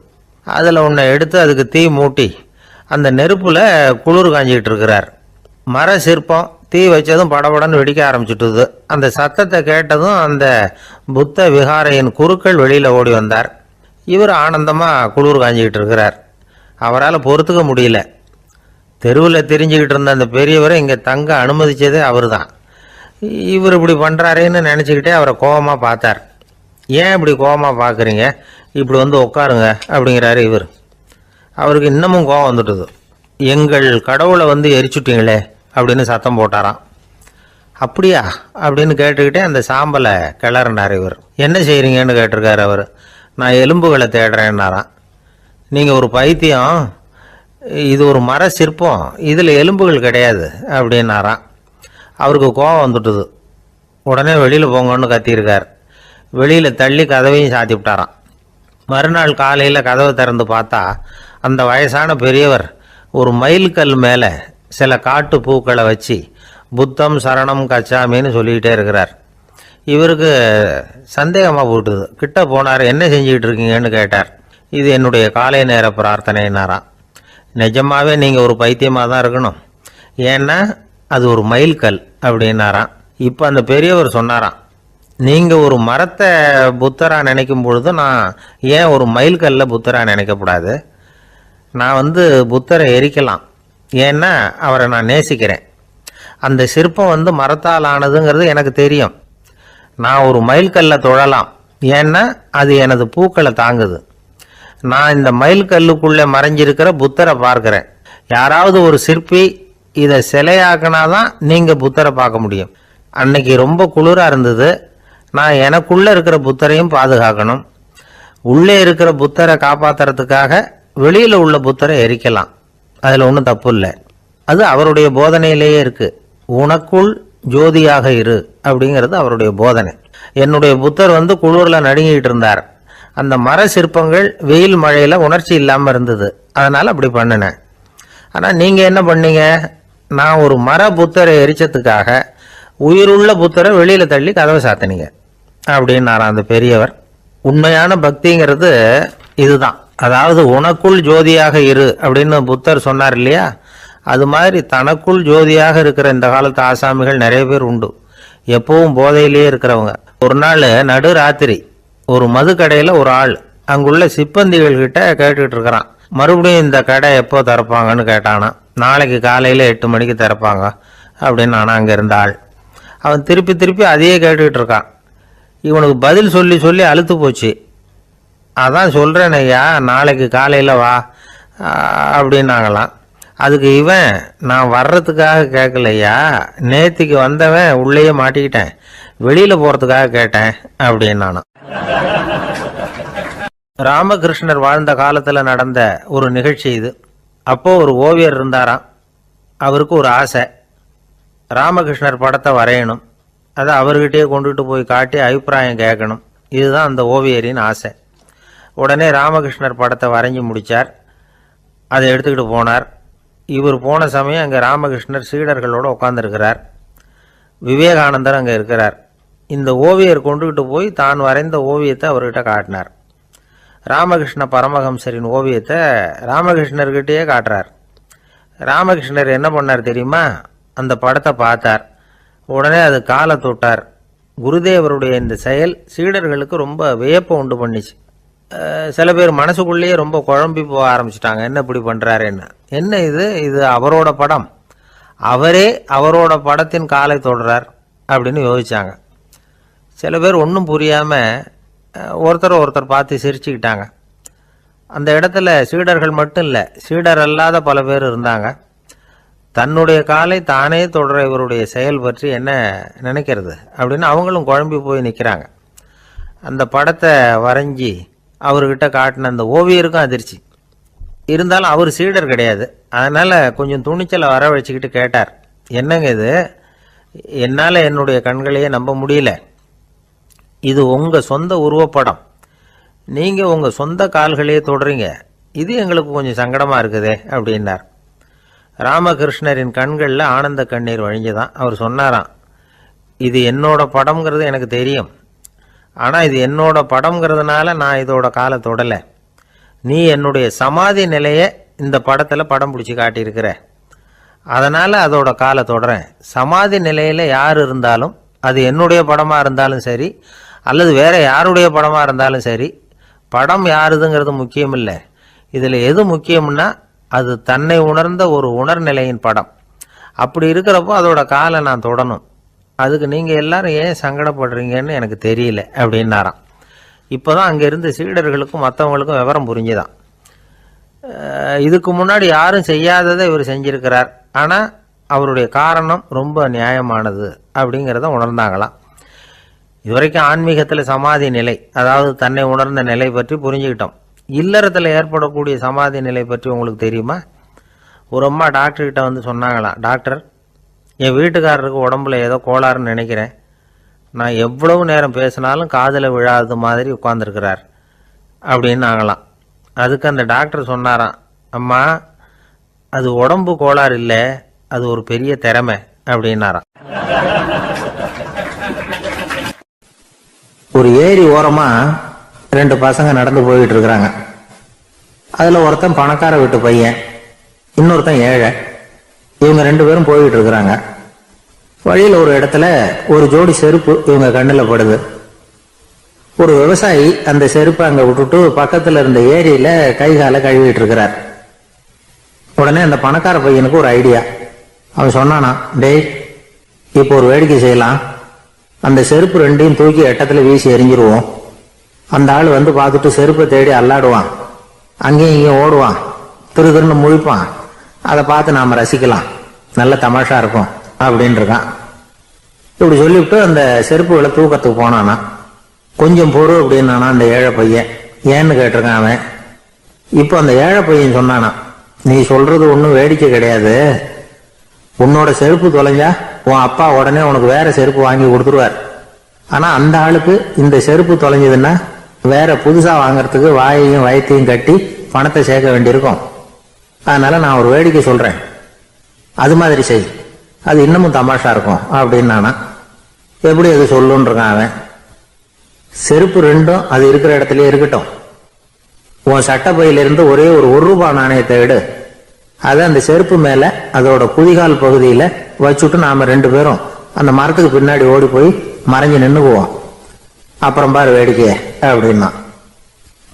அதில் ஒன்றை எடுத்து அதுக்கு தீ மூட்டி அந்த நெருப்பில் குளிர் காஞ்சிக்கிட்டு இருக்கிறார். மர சிற்பம் தீ வச்சதும் படபடன்னு வெடிக்க ஆரம்பிச்சுட்டுது. அந்த சத்தத்தை கேட்டதும் அந்த புத்த விகாரையின் குருக்கள் வெளியில் ஓடி வந்தார். இவர் ஆனந்தமாக குளிர் காஞ்சிக்கிட்டு இருக்கிறார். அவரால் பொறுத்துக்க முடியல. தெருவில் தெரிஞ்சுக்கிட்டு இருந்த அந்த பெரியவரை இங்கே தங்க அனுமதித்ததே அவர் தான். இவர் இப்படி பண்ணுறாரேன்னு நினச்சிக்கிட்டே அவரை கோபமாக பார்த்தார். ஏன் இப்படி கோபமாக பார்க்குறீங்க, இப்படி உட்காருங்க அப்படிங்கிறாரு இவர். அவருக்கு இன்னமும் கோபம் வந்துட்டுது. எங்கள் கடவுளை எரிச்சுட்டீங்களே அப்படின்னு சத்தம் போட்டாராம். அப்படியா அப்படின்னு கேட்டுக்கிட்டே அந்த சாம்பலை கிளறினார் இவர். என்ன செய்கிறீங்கன்னு கேட்டிருக்காரு அவர். நான் எலும்புகளை தேடுறேன்னாராம். நீங்கள் ஒரு பைத்தியம், இது ஒரு மர சிற்பம், இதில் எலும்புகள் கிடையாது அப்படின்னாராம். அவருக்கு கோபம் வந்துட்டுது. உடனே வெளியில் போங்கன்னு கத்தியிருக்கார். வெளியில் தள்ளி கதவையும் சாத்தி விட்டாராம். மறுநாள் காலையில் கதவை திறந்து பார்த்தா அந்த வயசான பெரியவர் ஒரு மைல்கல் மேலே சில காட்டு பூக்களை வச்சு புத்தம் சரணம் கச்சாமின்னு சொல்லிக்கிட்டே இருக்கிறார். இவருக்கு சந்தேகமாக போட்டுது. கிட்ட போனார். என்ன செஞ்சுக்கிட்டு இருக்கீங்கன்னு கேட்டார். இது என்னுடைய காலை நேர பிரார்த்தனைனாராம். நிஜமாவே நீங்கள் ஒரு பைத்தியமாக தான் இருக்கணும், ஏன்னா அது ஒரு மைல்கல் அப்படின்னாராம். இப்போ அந்த பெரியவர் சொன்னாராம், நீங்கள் ஒரு மரத்தை புத்தராக நினைக்கும் பொழுது நான் ஏன் ஒரு மைல்கல்ல புத்தராக நினைக்கக்கூடாது? நான் புத்தரை எரிக்கலாம், ஏன்னா அவரை நான் நேசிக்கிறேன். அந்த சிற்பம் மரத்தால் ஆனதுங்கிறது எனக்கு தெரியும். நான் ஒரு மைல்கல்லை தொழலாம், ஏன்னா அது எனது பூக்களை தாங்குது. நான் இந்த மைல்கல்லுக்குள்ளே மறைஞ்சிருக்கிற புத்தரை பார்க்குறேன். யாராவது ஒரு சிற்பி இதை சிலையாக்கினாதான் நீங்கள் புத்தரை பார்க்க முடியும். அன்னைக்கு ரொம்ப குளிராக இருந்தது. நான் எனக்குள்ளே இருக்கிற புத்தரையும் பாதுகாக்கணும். உள்ளே இருக்கிற புத்தரை காப்பாத்துறதுக்காக வெளியில உள்ள புத்தரை எரிக்கலாம், அதுல ஒன்றும் தப்பு இல்லை. அது அவருடைய போதனையிலேயே இருக்கு. உனக்குள் ஜோதியாக இரு அப்படிங்கிறது அவருடைய போதனை. என்னுடைய புத்தர் குளிர்ல நடுங்கிட்டு இருந்தார். அந்த மர சிற்பங்கள் வெயில் மழையில உணர்ச்சி இல்லாம இருந்தது, அதனால அப்படி பண்ணினேன். ஆனா நீங்க என்ன பண்ணீங்க? நான் ஒரு மர புத்தரை எரிச்சதுக்காக உயிருள்ள புத்தரை வெளியில தள்ளி கதவை சாத்தினீங்க அப்படின்னாராம் அந்த பெரியவர். உண்மையான பக்திங்கிறது இதுதான். அதாவது உனக்குள் ஜோதியாக இரு அப்படின்னு புத்தர் சொன்னார் இல்லையா, அது மாதிரி தனக்குள் ஜோதியாக இருக்கிற இந்த காலத்து ஆசாமிகள் நிறைய பேர் உண்டு. எப்பவும் போதையிலேயே இருக்கிறவங்க. ஒரு நாள் நடு ராத்திரி ஒரு மது கடையில ஒரு ஆள் அங்குள்ள சிப்பந்திகள் கிட்ட கேட்டுட்டு இருக்கிறான். மறுபடியும் இந்த கடை எப்போ திறப்பாங்கன்னு கேட்டானா. நாளைக்கு காலையில 8 மணிக்கு திறப்பாங்க அப்படின்னு நானா அங்க இருந்த ஆள். அவன் திருப்பி திருப்பி அதையே கேட்டுக்கிட்டு இருக்கான். இவனுக்கு பதில் சொல்லி சொல்லி அழுத்து போச்சு. அதான் சொல்றேன் ஐயா, நாளைக்கு காலையில வா அப்படின்னாங்களாம். அதுக்கு இவன், நான் வர்றதுக்காக கேட்கலையா, நேத்திக்கு வந்தவன் உள்ளேயே மாட்டிக்கிட்டேன், வெளியில போறதுக்காக கேட்டேன் அப்படின்னானா. ராமகிருஷ்ணர் வாழ்ந்த காலத்துல நடந்த ஒரு நிகழ்ச்சி இது. அப்போ ஒரு ஓவியர் இருந்தாராம். அவருக்கு ஒரு ஆசை, ராமகிருஷ்ணர் படத்தை வரையணும், அதை அவர்கிட்டயே கொண்டுட்டு போய் காட்டி அபிப்பிராயம் கேட்கணும். இதுதான் அந்த ஓவியரின் ஆசை. உடனே ராமகிருஷ்ணர் படத்தை வரைஞ்சி முடித்தார். அதை எடுத்துக்கிட்டு போனார். இவர் போன சமயம் அங்கே ராமகிருஷ்ணர் சீடர்களோடு உட்காந்துருக்கிறார். விவேகானந்தர் அங்கே இருக்கிறார். இந்த ஓவியர் கொண்டுகிட்டு போய் தான் வரைந்த ஓவியத்தை அவர்கிட்ட காட்டினார். ராமகிருஷ்ண பரமஹம்சரின் ஓவியத்தை ராமகிருஷ்ணர்கிட்டயே காட்டுறார். ராமகிருஷ்ணர் என்ன பண்ணார் தெரியுமா? அந்த படத்தை பார்த்தார். உடனே அது காலை தொட்டார். குருதேவருடைய இந்த செயல் சீடர்களுக்கு ரொம்ப வியப்பை உண்டு பண்ணிச்சு. சில பேர் மனசுக்குள்ளேயே ரொம்ப குழம்பி போக ஆரம்பிச்சிட்டாங்க, என்ன இப்படி பண்றாருன்னு. என்ன இது அவரோட படம், அவரே அவரோட படத்தின் காலை தொடுறார் அப்படின்னு யோசிச்சாங்க. சில பேர் ஒன்றும் புரியாம ஒருத்தர் பார்த்து சிரிச்சுக்கிட்டாங்க. அந்த இடத்துல சீடர்கள் மட்டும் இல்லை, சீடர் அல்லாத பல பேர் இருந்தாங்க. தன்னுடைய காலை தானே தொடர இவருடைய செயல் பற்றி என்ன நினைக்கிறது அப்படின்னு அவங்களும் குழம்பி போய் நிற்கிறாங்க. அந்த படத்தை வரைஞ்சி அவர்கிட்ட காட்டின அந்த ஓவியருக்கும் அதிர்ச்சி. இருந்தாலும் அவர் சீடர் கிடையாது, அதனால கொஞ்சம் துணிச்சலை வரவழைச்சிக்கிட்டு கேட்டார், என்னங்க இது, என்னால் என்னுடைய கண்களையே நம்ப முடியல, இது உங்க சொந்த உருவப்படம், நீங்க உங்க சொந்த கால்களையே தொடுறீங்க, இது எங்களுக்கு கொஞ்சம் சங்கடமா இருக்குதே அப்படின்னார். ராமகிருஷ்ணரின் கண்களில் ஆனந்த கண்ணீர் வழிஞ்சுதான். அவர் சொன்னாராம், இது என்னோட படம்ங்கிறது எனக்கு தெரியும், ஆனால் இது என்னோட படம்ங்கிறதுனால நான் இதோட காலை தொடலை. நீ என்னுடைய சமாதி நிலையை இந்த படத்தில் படம் பிடிச்சி காட்டியிருக்கிற, அதனால் அதோட காலை தொடறேன். சமாதி நிலையில் யார் இருந்தாலும், அது என்னுடைய படமாக இருந்தாலும் சரி அல்லது வேற யாருடைய படமாக இருந்தாலும் சரி, படம் யாருதுங்கிறது முக்கியம் இல்லை. இதில் எது முக்கியம்னா அது தன்னை உணர்ந்த ஒரு உணர்நிலையின் படம். அப்படி இருக்கிறப்போ அதோட காலை நான் தொடணும். அதுக்கு நீங்கள் எல்லாரும் ஏன் சங்கடப்படுறீங்கன்னு எனக்கு தெரியல அப்படின்னாராம். இப்போதான் அங்கே இருந்த சீடர்களுக்கும் மற்றவங்களுக்கும் விவரம் புரிஞ்சுதான். இதுக்கு முன்னாடி யாரும் செய்யாததை இவர் செஞ்சிருக்கிறார், ஆனால் அவருடைய காரணம் ரொம்ப நியாயமானது அப்படிங்கிறத உணர்ந்தாங்களாம். இதுவரைக்கும் ஆன்மீகத்தில் சமாதி நிலை, அதாவது தன்னை உணர்ந்த நிலை பற்றி புரிஞ்சுக்கிட்டோம். இல்லறத்தில் ஏற்படக்கூடிய சமாதி நிலை பற்றி உங்களுக்கு தெரியுமா? ஒரு அம்மா டாக்டர்கிட்ட வந்து சொன்னாங்களாம், டாக்டர், என் வீட்டுக்காரருக்கு உடம்புல ஏதோ கோளாறுன்னு நினைக்கிறேன், நான் எவ்வளவு நேரம் பேசினாலும் காதில் விழாதது மாதிரி உட்கார்ந்துருக்கிறார் அப்படின்னாங்களாம். அதுக்கு அந்த டாக்டர் சொன்னாராம், அம்மா, அது உடம்பு கோளாறு இல்லை, அது ஒரு பெரிய திறமை அப்படின்னாராம். ஒரு ஏரி ஓரமா 2 பசங்க நடந்து போயிட்டு இருக்கிறாங்க. அதுல ஒருத்தன் பணக்கார வீட்டு பையன், இன்னொருத்தன் ஏழை. இவங்க 2 பேரும் போயிட்டு இருக்கிறாங்க. வழியில ஒரு இடத்துல ஒரு ஜோடி செருப்பு இவங்க கண்ணில் படுது. ஒரு விவசாயி அந்த செருப்பை அங்க விட்டுட்டு பக்கத்துல இருந்த ஏரியில கை காலை கழுவிட்டு இருக்கிறார். உடனே அந்த பணக்கார பையனுக்கு ஒரு ஐடியா. அவன் சொன்னானா, டேய், இப்போ ஒரு வேடிக்கை செய்யலாம், அந்த செருப்பு 2ஐயும் தூக்கி எட்டத்துல வீசி எறிஞ்சிருவோம். அந்த ஆள் வந்து பார்த்துட்டு செருப்பை தேடி அல்லாடுவான், அங்கேயும் இங்கேயும் ஓடுவான், திருன்னு முழிப்பான். அதை பார்த்து நாம ரசிக்கலாம், நல்ல தமாஷா இருக்கும் அப்படின்னு இருக்கான். இப்படி சொல்லிவிட்டு அந்த செருப்புகளை தூக்கத்துக்கு போனானா. கொஞ்சம் பொறு அப்படின்னானா அந்த ஏழை பையன். ஏன்னு கேட்டிருக்கான் அவன். இப்போ அந்த ஏழை பையன் சொன்னானா, நீ சொல்றது ஒன்றும் வேடிக்கை கிடையாது. உன்னோட செருப்பு தொலைஞ்சா உன் அப்பா உடனே உனக்கு வேற செருப்பு வாங்கி கொடுத்துருவார். ஆனா அந்த ஆளுக்கு இந்த செருப்பு தொலைஞ்சதுன்னா வேற புதுசா வாங்கறதுக்கு வாயையும் வயத்தையும் கட்டி பணத்தை சேர்க்க வேண்டியிருக்கும். அதனால நான் ஒரு வேடிக்கை சொல்றேன், அது மாதிரி செய், அது இன்னமும் தமாஷா இருக்கும் அப்படின்னு நானா. எப்படி அது சொல்லுன்னு இருக்கான் அவன். செருப்பு ரெண்டும் அது இருக்கிற இடத்துலயே இருக்கட்டும். உன் சட்ட பையிலிருந்து ஒரே ஒரு ரூபாய் நாணயத்தை எடு, அதை அந்த செருப்பு மேல அதோட குதிகால் பகுதியில வச்சுட்டு நாம 2 பேரும் அந்த மரத்துக்கு பின்னாடி ஓடி போய் மறைஞ்சு நின்னுக்குவோம். அப்புறம் பாரு வேடிக்கைய அப்படின்னா.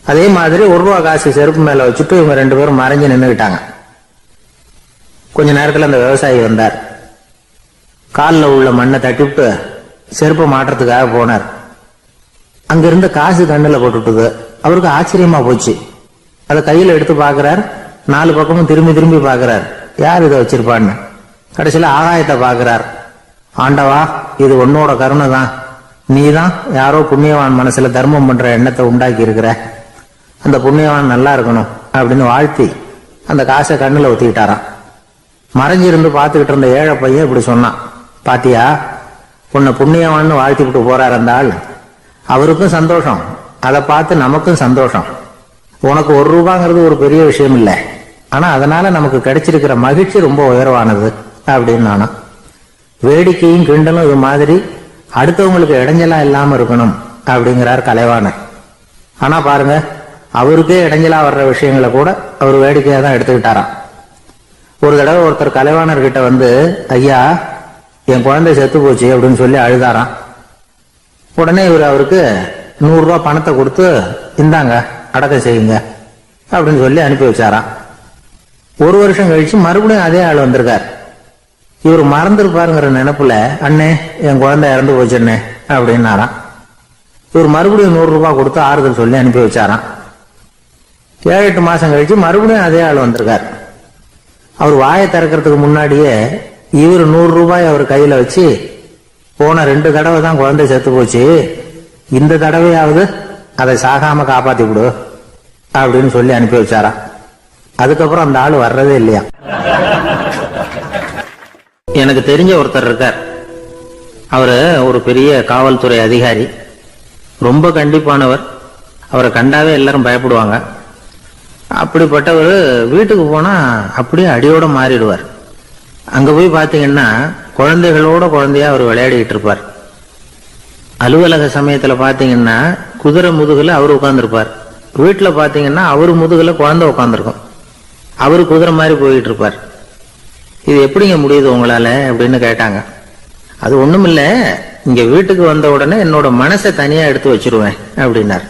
அதே மாதிரி ₹1 காசு செருப்பு மேல வச்சுட்டு இவங்க 2 பேரும் மறைஞ்சு நின்னுக்கிட்டாங்க. கொஞ்ச நேரத்துல அந்த விவசாயி வந்தார். காலில் உள்ள மண்ணை தட்டிவிட்டு செருப்பை மாட்டுறதுக்காக போனார். அங்கிருந்த காசு கண்ணுல போட்டுட்டுது. அவருக்கு ஆச்சரியமா போச்சு. அதை கையில எடுத்து பாக்குறார். 4 பக்கமும் திரும்பி திரும்பி பாக்குறார், யார் இதை வச்சிருப்பான்னு. கடைசியில ஆகாயத்தை பாக்குறார். ஆண்டவா, இது உன்னோட கருணை தான். நீதான் யாரோ புண்ணியவான் மனசுல தர்மம் பண்ற எண்ணத்தை உண்டாக்கி இருக்கிற. அந்த புண்ணியவான் நல்லா இருக்கணும் அப்படின்னு வாழ்த்தி அந்த காசை கண்ணுல ஒத்திக்கிட்டாராம். மறைஞ்சிருந்து பார்த்துக்கிட்டு இருந்த ஏழை பையன் இப்படி சொன்னான், பாத்தியா, உன்னை புண்ணியவான்னு வாழ்த்தி விட்டு போறார் அந்த ஆள். அவருக்கும் சந்தோஷம், அதை பார்த்து நமக்கும் சந்தோஷம். உனக்கு ₹1 ஒரு பெரிய விஷயம் இல்லை, ஆனா அதனால நமக்கு கிடைச்சிருக்கிற மகிழ்ச்சி ரொம்ப உயர்வானது அப்படின்னு நானா. வேடிக்கையும் கிண்டலும் இது மாதிரி அடுத்தவங்களுக்கு இடைஞ்சலா இல்லாம இருக்கணும் அப்படிங்கிறார் கலைவாணர். ஆனா பாருங்க, அவருக்கே இடைஞ்சலா வர்ற விஷயங்களை கூட அவர் வேடிக்கையா தான் எடுத்துக்கிட்டாராம். ஒரு தடவை ஒருத்தர் கலைவாணர் கிட்ட வந்து, ஐயா என் குழந்தை செத்து போச்சு அப்படின்னு சொல்லி அழுதாராம். உடனே இவர் அவருக்கு ₹100 பணத்தை கொடுத்து, இந்தாங்க அடக்கம் செய்யுங்க அப்படின்னு சொல்லி அனுப்பி வச்சாராம். 1 வருஷம் கழிச்சு மறுபடியும் அதே ஆள் வந்திருக்கார். இவர் மறந்துருப்பாருங்கிற நினைப்புல, அண்ணே என் குழந்தை இறந்து போச்சுண்ணே அப்படின்னாராம். இவர் மறுபடியும் ₹100 கொடுத்து ஆறுதல் சொல்லி அனுப்பி வச்சாராம். 7-8 மாசம் கழிச்சு மறுபடியும் அதே ஆள் வந்திருக்கார். அவர் வாயை திறக்கிறதுக்கு முன்னாடியே இவர் ₹100 அவர் கையில வச்சு, போன 2 தடவை தான் குழந்தை செத்து போச்சு, இந்த தடவையாவது அதை சாகாம காப்பாத்தி விடு அப்படின்னு சொல்லி அனுப்பி வச்சாராம். அதுக்கப்புறம் அந்த ஆள் வர்றதே இல்லையா. எனக்கு தெரிஞ்ச ஒருத்தர் இருக்கார். அவரு ஒரு பெரிய காவல்துறை அதிகாரி, ரொம்ப கண்டிப்பானவர். அவரை கண்டாவே எல்லாரும் பயப்படுவாங்க. அப்படிப்பட்டவர் வீட்டுக்கு போனா அப்படியே அடியோட மாறிடுவார். அங்க போய் பாத்தீங்கன்னா குழந்தைகளோட குழந்தையா அவர் விளையாடிட்டு இருப்பார். அலுவலக சமயத்துல பாத்தீங்கன்னா குதிரை முதுகுல அவர் உட்கார்ந்துருப்பார். வீட்டுல பாத்தீங்கன்னா அவரு முதுகுல குழந்தை உட்காந்துருக்கும். அவரு குதிரை மாதிரி போயிட்டு இருப்பார். இது எப்படிங்க முடியுது உங்களால அப்படின்னு கேட்டாங்க. அது ஒண்ணுமில்ல, இங்க வீட்டுக்கு வந்த உடனே என்னோட மனசை தனியா எடுத்து வச்சிருவேன் அப்படின்னார்.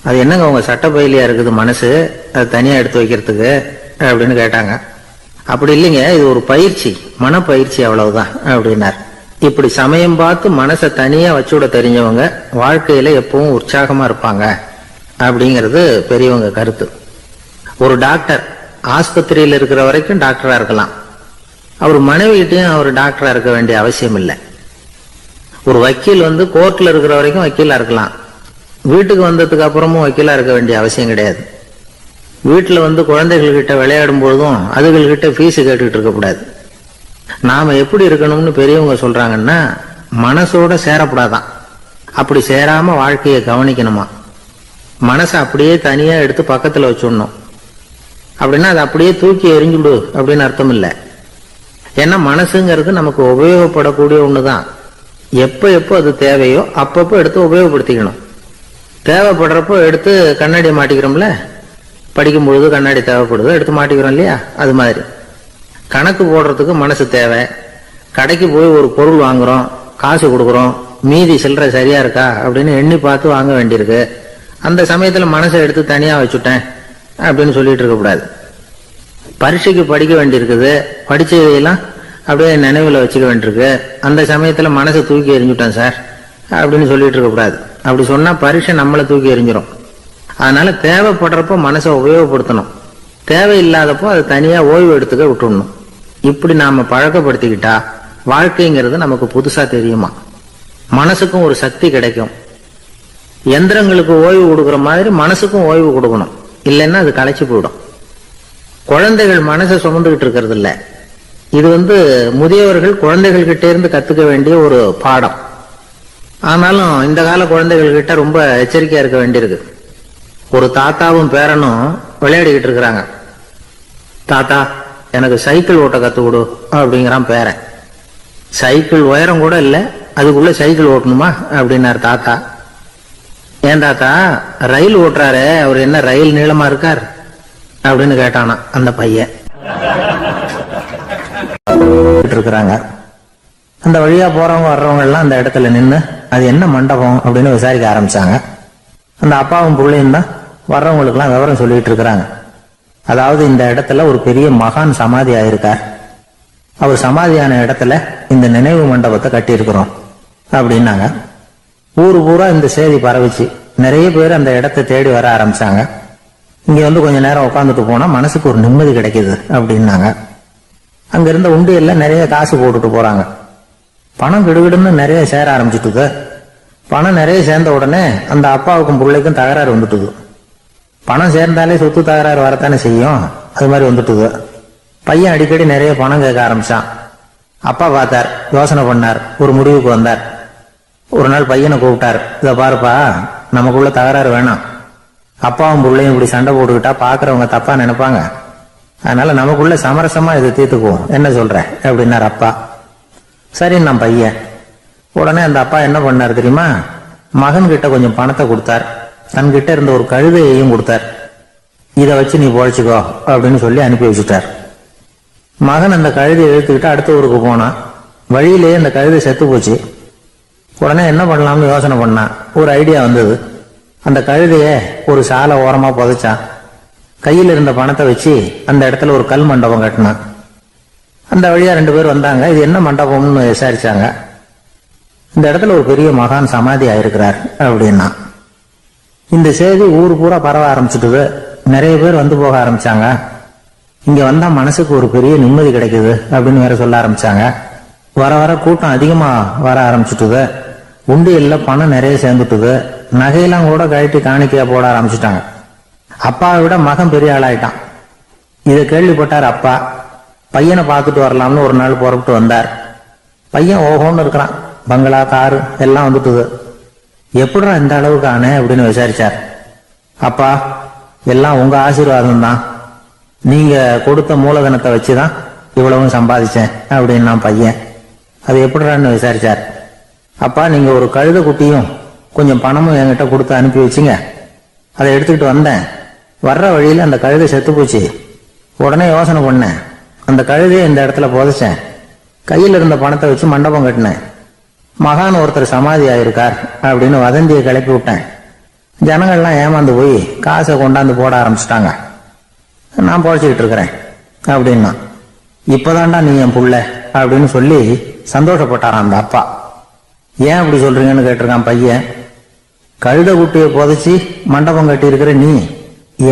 அது என்னங்க உங்க சட்ட பையிலியா இருக்குது மனசு, அது தனியா எடுத்து வைக்கிறதுக்கு அப்படின்னு கேட்டாங்க. அப்படி இல்லைங்க, இது ஒரு பயிற்சி, மனப்பயிற்சி, அவ்வளவுதான் அப்படின்னார். இப்படி சமயம் பார்த்து மனசை தனியா வச்சுவிட தெரிஞ்சவங்க வாழ்க்கையில எப்பவும் உற்சாகமா இருப்பாங்க அப்படிங்கிறது பெரியவங்க கருத்து. ஒரு டாக்டர் ஆஸ்பத்திரியில் இருக்கிற வரைக்கும் டாக்டரா இருக்கலாம். அவர் மனைவிகிட்டையும் அவர் டாக்டரா இருக்க வேண்டிய அவசியம் இல்லை. ஒரு வக்கீல் கோர்ட்ல இருக்கிற வரைக்கும் வக்கீலா இருக்கலாம். வீட்டுக்கு வந்ததுக்கு அப்புறமும் வக்கீலா இருக்க வேண்டிய அவசியம் கிடையாது. வீட்டுல குழந்தைகள் கிட்ட விளையாடும் பொழுதும் அதுகள்கிட்ட ஃபீஸ் கேட்டுக்கிட்டு இருக்கக்கூடாது. நாம எப்படி இருக்கணும்னு பெரியவங்க சொல்றாங்கன்னா, மனசோட சேரப்படாதான். அப்படி சேராம வாழ்க்கையை கவனிக்கணுமா. மனசை அப்படியே தனியா எடுத்து பக்கத்துல வச்சுடணும். அப்படின்னா அதை அப்படியே தூக்கி எறிஞ்சுடு அப்படின்னு அர்த்தம் இல்லை. ஏன்னா மனசுங்கிறது நமக்கு உபயோகப்படக்கூடிய ஒண்ணுதான். எப்ப எப்போ அது தேவையோ அப்பப்போ எடுத்து உபயோகப்படுத்திக்கணும். தேவைப்படுறப்போ எடுத்து கண்ணாடி மாட்டிக்கிறோம்ல, படிக்கும் பொழுது கண்ணாடி தேவைப்படுது, எடுத்து மாட்டிக்கிறோம் இல்லையா. அது மாதிரி கணக்கு போடுறதுக்கு மனசு தேவை. கடைக்கு போய் ஒரு பொருள் வாங்குறோம், காசு கொடுக்குறோம், மீதி சில்லறை சரியா இருக்கா அப்படின்னு எண்ணி பார்த்து வாங்க வேண்டியிருக்கு. அந்த சமயத்துல மனசை எடுத்து தனியா வச்சுட்டேன் அப்படின்னு சொல்லிட்டு இருக்கக்கூடாது. பரீட்சைக்கு படிக்க வேண்டியிருக்குது, படிச்சதையெல்லாம் அப்படியே நினைவுல வச்சுக்க வேண்டியிருக்கு. அந்த சமயத்துல மனசை தூக்கி எறிஞ்சுட்டேன் சார் அப்படின்னு சொல்லிட்டு இருக்கக்கூடாது. அப்படி சொன்னா பரீட்சை நம்மளை தூக்கி எறிஞ்சிடும். அதனால தேவைப்படுறப்போ மனசை உபயோகப்படுத்தணும், தேவையில்லாதப்போ அதை தனியா ஓய்வு எடுத்துக்க விட்டுடணும். இப்படி நாம பழக்கப்படுத்திக்கிட்டா வாழ்க்கைங்கிறது நமக்கு புதுசா தெரியுமா. மனசுக்கும் ஒரு சக்தி கிடைக்கும். எந்திரங்களுக்கு ஓய்வு கொடுக்கற மாதிரி மனசுக்கும் ஓய்வு கொடுக்கணும், இல்லைன்னா அது களைச்சு போயிடும். குழந்தைகள் மனசை சுமந்துகிட்டு இருக்கிறது இல்ல, இது முதியவர்கள் குழந்தைகள் கிட்ட இருந்து கத்துக்க வேண்டிய ஒரு பாடம். ஆனாலும் இந்த கால குழந்தைகள் கிட்ட ரொம்ப எச்சரிக்கையா இருக்க வேண்டியிருக்கு. ஒரு தாத்தாவும் பேரனும் விளையாடிக்கிட்டு இருக்கிறாங்க. தாத்தா, எனக்கு சைக்கிள் ஓட்ட கத்து கொடு அப்படிங்கிறான் பேரன். சைக்கிள் உயரம் கூட இல்ல, அதுக்குள்ள சைக்கிள் ஓட்டணுமா அப்படின்னாரு தாத்தா. ஏன் தாத்தா, ரயில் ஓட்டுறாரு, அவர் என்ன ரயில் நீளமா இருக்கார் அப்படின்னு கேட்டானா அந்த பையன். இருக்கிறாங்க. அந்த வழியா போறவங்க வர்றவங்க எல்லாம் அந்த இடத்துல நின்று அது என்ன மண்டபம் அப்படின்னு விசாரிக்க ஆரம்பிச்சாங்க. அந்த அப்பாவும் பிள்ளையும் தான் வர்றவங்களுக்கு எல்லாம் விவரம் சொல்லிட்டு இருக்கிறாங்க. அதாவது இந்த இடத்துல ஒரு பெரிய மகான் சமாதி ஆயிருக்கார், அவர் சமாதியான இடத்துல இந்த நினைவு மண்டபத்தை கட்டி இருக்கிறோம் அப்படின்னாங்க. ஊரு பூரா இந்த செய்தி பரவிச்சு. நிறைய பேர் அந்த இடத்தை தேடி வர ஆரம்பிச்சாங்க. இங்க கொஞ்ச நேரம் உட்காந்துட்டு போனா மனசுக்கு ஒரு நிம்மதி கிடைக்குது அப்படின்னாங்க. அங்க இருந்த உண்டியல்ல நிறைய காசு போட்டுட்டு போறாங்க. பணம் கிடுகிடுன்னு நிறைய சேர ஆரம்பிச்சுட்டுது. பணம் நிறைய சேர்ந்த உடனே அந்த அப்பாவுக்கும் பிள்ளைக்கும் தகராறு வந்துட்டுது. பணம் சேர்ந்தாலே சொத்து தகராறு வரத்தானே செய்யும், அது மாதிரி வந்துட்டுது. பையன் அடிக்கடி நிறைய பணம் கேட்க ஆரம்பிச்சான். அப்பா பார்த்தார், யோசனை பண்ணார், ஒரு முடிவுக்கு வந்தார். ஒரு நாள் பையனை கூப்பிட்டார். இதை பாருப்பா, நமக்குள்ள தகராறு வேணாம். அப்பாவும் பிள்ளையும் இப்படி சண்டை போட்டுக்கிட்டா பாக்குறவங்க தப்பா நினைப்பாங்க. அதனால நமக்குள்ள சமரசமா இதை தீர்த்துக்குவோம், என்ன சொல்ற அப்படின்னார் அப்பா. சரின்னு நான் பையன். உடனே அந்த அப்பா என்ன பண்ணார் தெரியுமா, மகன் கிட்ட கொஞ்சம் பணத்தை கொடுத்தார். தன்கிட்ட இருந்த ஒரு கழுதையையும் கொடுத்தார். இதை வச்சு நீ பொழைச்சுக்கோ அப்படின்னு சொல்லி அனுப்பி வச்சுட்டார். மகன் அந்த கழுதையை இழுத்துக்கிட்டு அடுத்த ஊருக்கு போனான். வழியிலேயே அந்த கழுதை செத்து போச்சு. உடனே என்ன பண்ணலாம்னு யோசனை பண்ணான். ஒரு ஐடியா வந்தது. அந்த கழுதைய ஒரு சாலை ஓரமா புதைச்சான். கையில் இருந்த பணத்தை வச்சு அந்த இடத்துல ஒரு கல் மண்டபம் கட்டினான். அந்த வழியா 2 பேர் வந்தாங்க. இது என்ன மண்டபம்னு விசாரிச்சாங்க. இந்த இடத்துல ஒரு பெரிய மகான் சமாதி ஆயிருக்கிறார் அப்படின்னா. இந்த செய்தி ஊர் பூரா பரவ ஆரம்பிச்சுட்டுது. நிறைய பேர் வந்து போக ஆரம்பிச்சாங்க. இங்க வந்தா மனசுக்கு ஒரு பெரிய நிம்மதி கிடைக்குது அப்படின்னு வேற சொல்ல ஆரம்பிச்சாங்க. வர வர கூட்டம் அதிகமா வர ஆரம்பிச்சுட்டுது. உண்டியல்ல பணம் நிறைய சேர்ந்துட்டுது. நகையெல்லாம் கூட கழட்டி காணிக்கையா போட ஆரம்பிச்சுட்டாங்க. அப்பாவை விட மகன் பெரிய ஆளாயிட்டான். இதை கேள்விப்பட்டார் அப்பா. பையனை பார்த்துட்டு வரலாம்னு ஒரு நாள் புறப்பட்டு வந்தார். பையன் ஓஹோன்னு இருக்கிறான். பங்களா, காரு எல்லாம் வந்துட்டுது. எப்படிடா இந்த அளவுக்கு ஆனே அப்படின்னு விசாரிச்சார். அப்பா, எல்லாம் உங்க ஆசீர்வாதம் தான். நீங்க கொடுத்த மூலதனத்தை வச்சுதான் இவ்வளவும் சம்பாதிச்சேன் அப்படின்னு நான் பையன். அது எப்படிடான்னு விசாரிச்சார். அப்பா, நீங்க ஒரு கழுத குட்டியும் கொஞ்சம் பணமும் என்கிட்ட கொடுத்து அனுப்பி வச்சுங்க. அதை எடுத்துக்கிட்டு வந்தேன். வர்ற வழியில அந்த கழுதை செத்து போச்சு. உடனே யோசனை பண்ணேன், அந்த கழுதையை இந்த இடத்துல புதைச்சேன். கையில் இருந்த பணத்தை வச்சு மண்டபம் கட்டினேன். மகான் ஒருத்தர் சமாதி ஆயிருக்கார் அப்படின்னு வதந்தியை கிளப்பி விட்டேன். ஜனங்கள்லாம் ஏமாந்து போய் காசை கொண்டாந்து போட ஆரம்பிச்சுட்டாங்க. நான் பொழைச்சிக்கிட்டு இருக்கிறேன் அப்படின்னா. இப்பதான்டா நீ என் புள்ள அப்படின்னு சொல்லி சந்தோஷப்பட்டாரான் அந்த அப்பா. ஏன் அப்படி சொல்றீங்கன்னு கேட்டிருக்கான் பையன். கழுத குட்டியை புதைச்சி மண்டபம் கட்டி இருக்கிற நீ,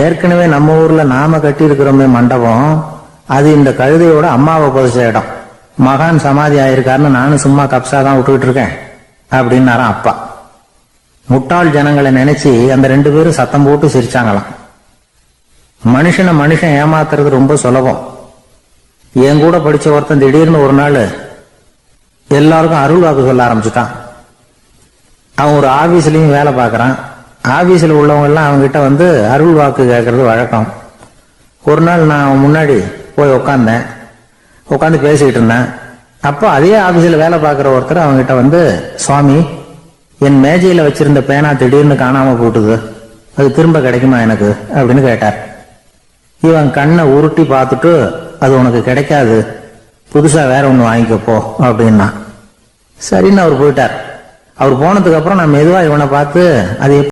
ஏற்கனவே நம்ம ஊர்ல நாம கட்டி இருக்கிறோமே மண்டபம், அது இந்த கழுதையோட அம்மாவை புதைச்ச இடம். மகான் சமாதி ஆயிருக்காருன்னு நானும் சும்மா கப்சா தான் விட்டுக்கிட்டு இருக்கேன் அப்படின்னாராம் அப்பா. முட்டாள் ஜனங்களை நினைச்சு அந்த 2 பேரும் சத்தம் போட்டு சிரிச்சாங்களாம். மனுஷன் ஏமாத்துறது ரொம்ப சுலபம். என் கூட படிச்ச ஒருத்தன் திடீர்னு ஒரு நாள் எல்லாருக்கும் அருள் வாக்கு சொல்ல ஆரம்பிச்சுட்டான். அவன் ஒரு ஆபீஸ்லயும் வேலை பார்க்கறான். ஆபீஸ்ல உள்ளவங்க எல்லாம் அவன்கிட்ட அருள் வாக்கு கேட்கறது வழக்கம். ஒரு நாள் நான் அவன் முன்னாடி போய் உட்காந்து பேசிக்கிட்டு இருந்தேன். அப்போ அதே ஆபீஸ்ல வேலை பார்க்கிற ஒருத்தர் அவன்கிட்ட சுவாமி, என் மேஜையில வச்சிருந்த பேனா திடீர்னு காணாம போட்டுது, அது திரும்ப கிடைக்குமா எனக்கு அப்படின்னு கேட்டார். இவன் கண்ணை உருட்டி பார்த்துட்டு, அது உனக்கு கிடைக்காது, புதுசா வேற ஒண்ணு வாங்கிக்கப்போ அப்படின்னா. சரின்னு அவர் போயிட்டார். அவர் போனதுக்கு அப்புறம் நான் மெதுவா இவனை பார்த்து, அது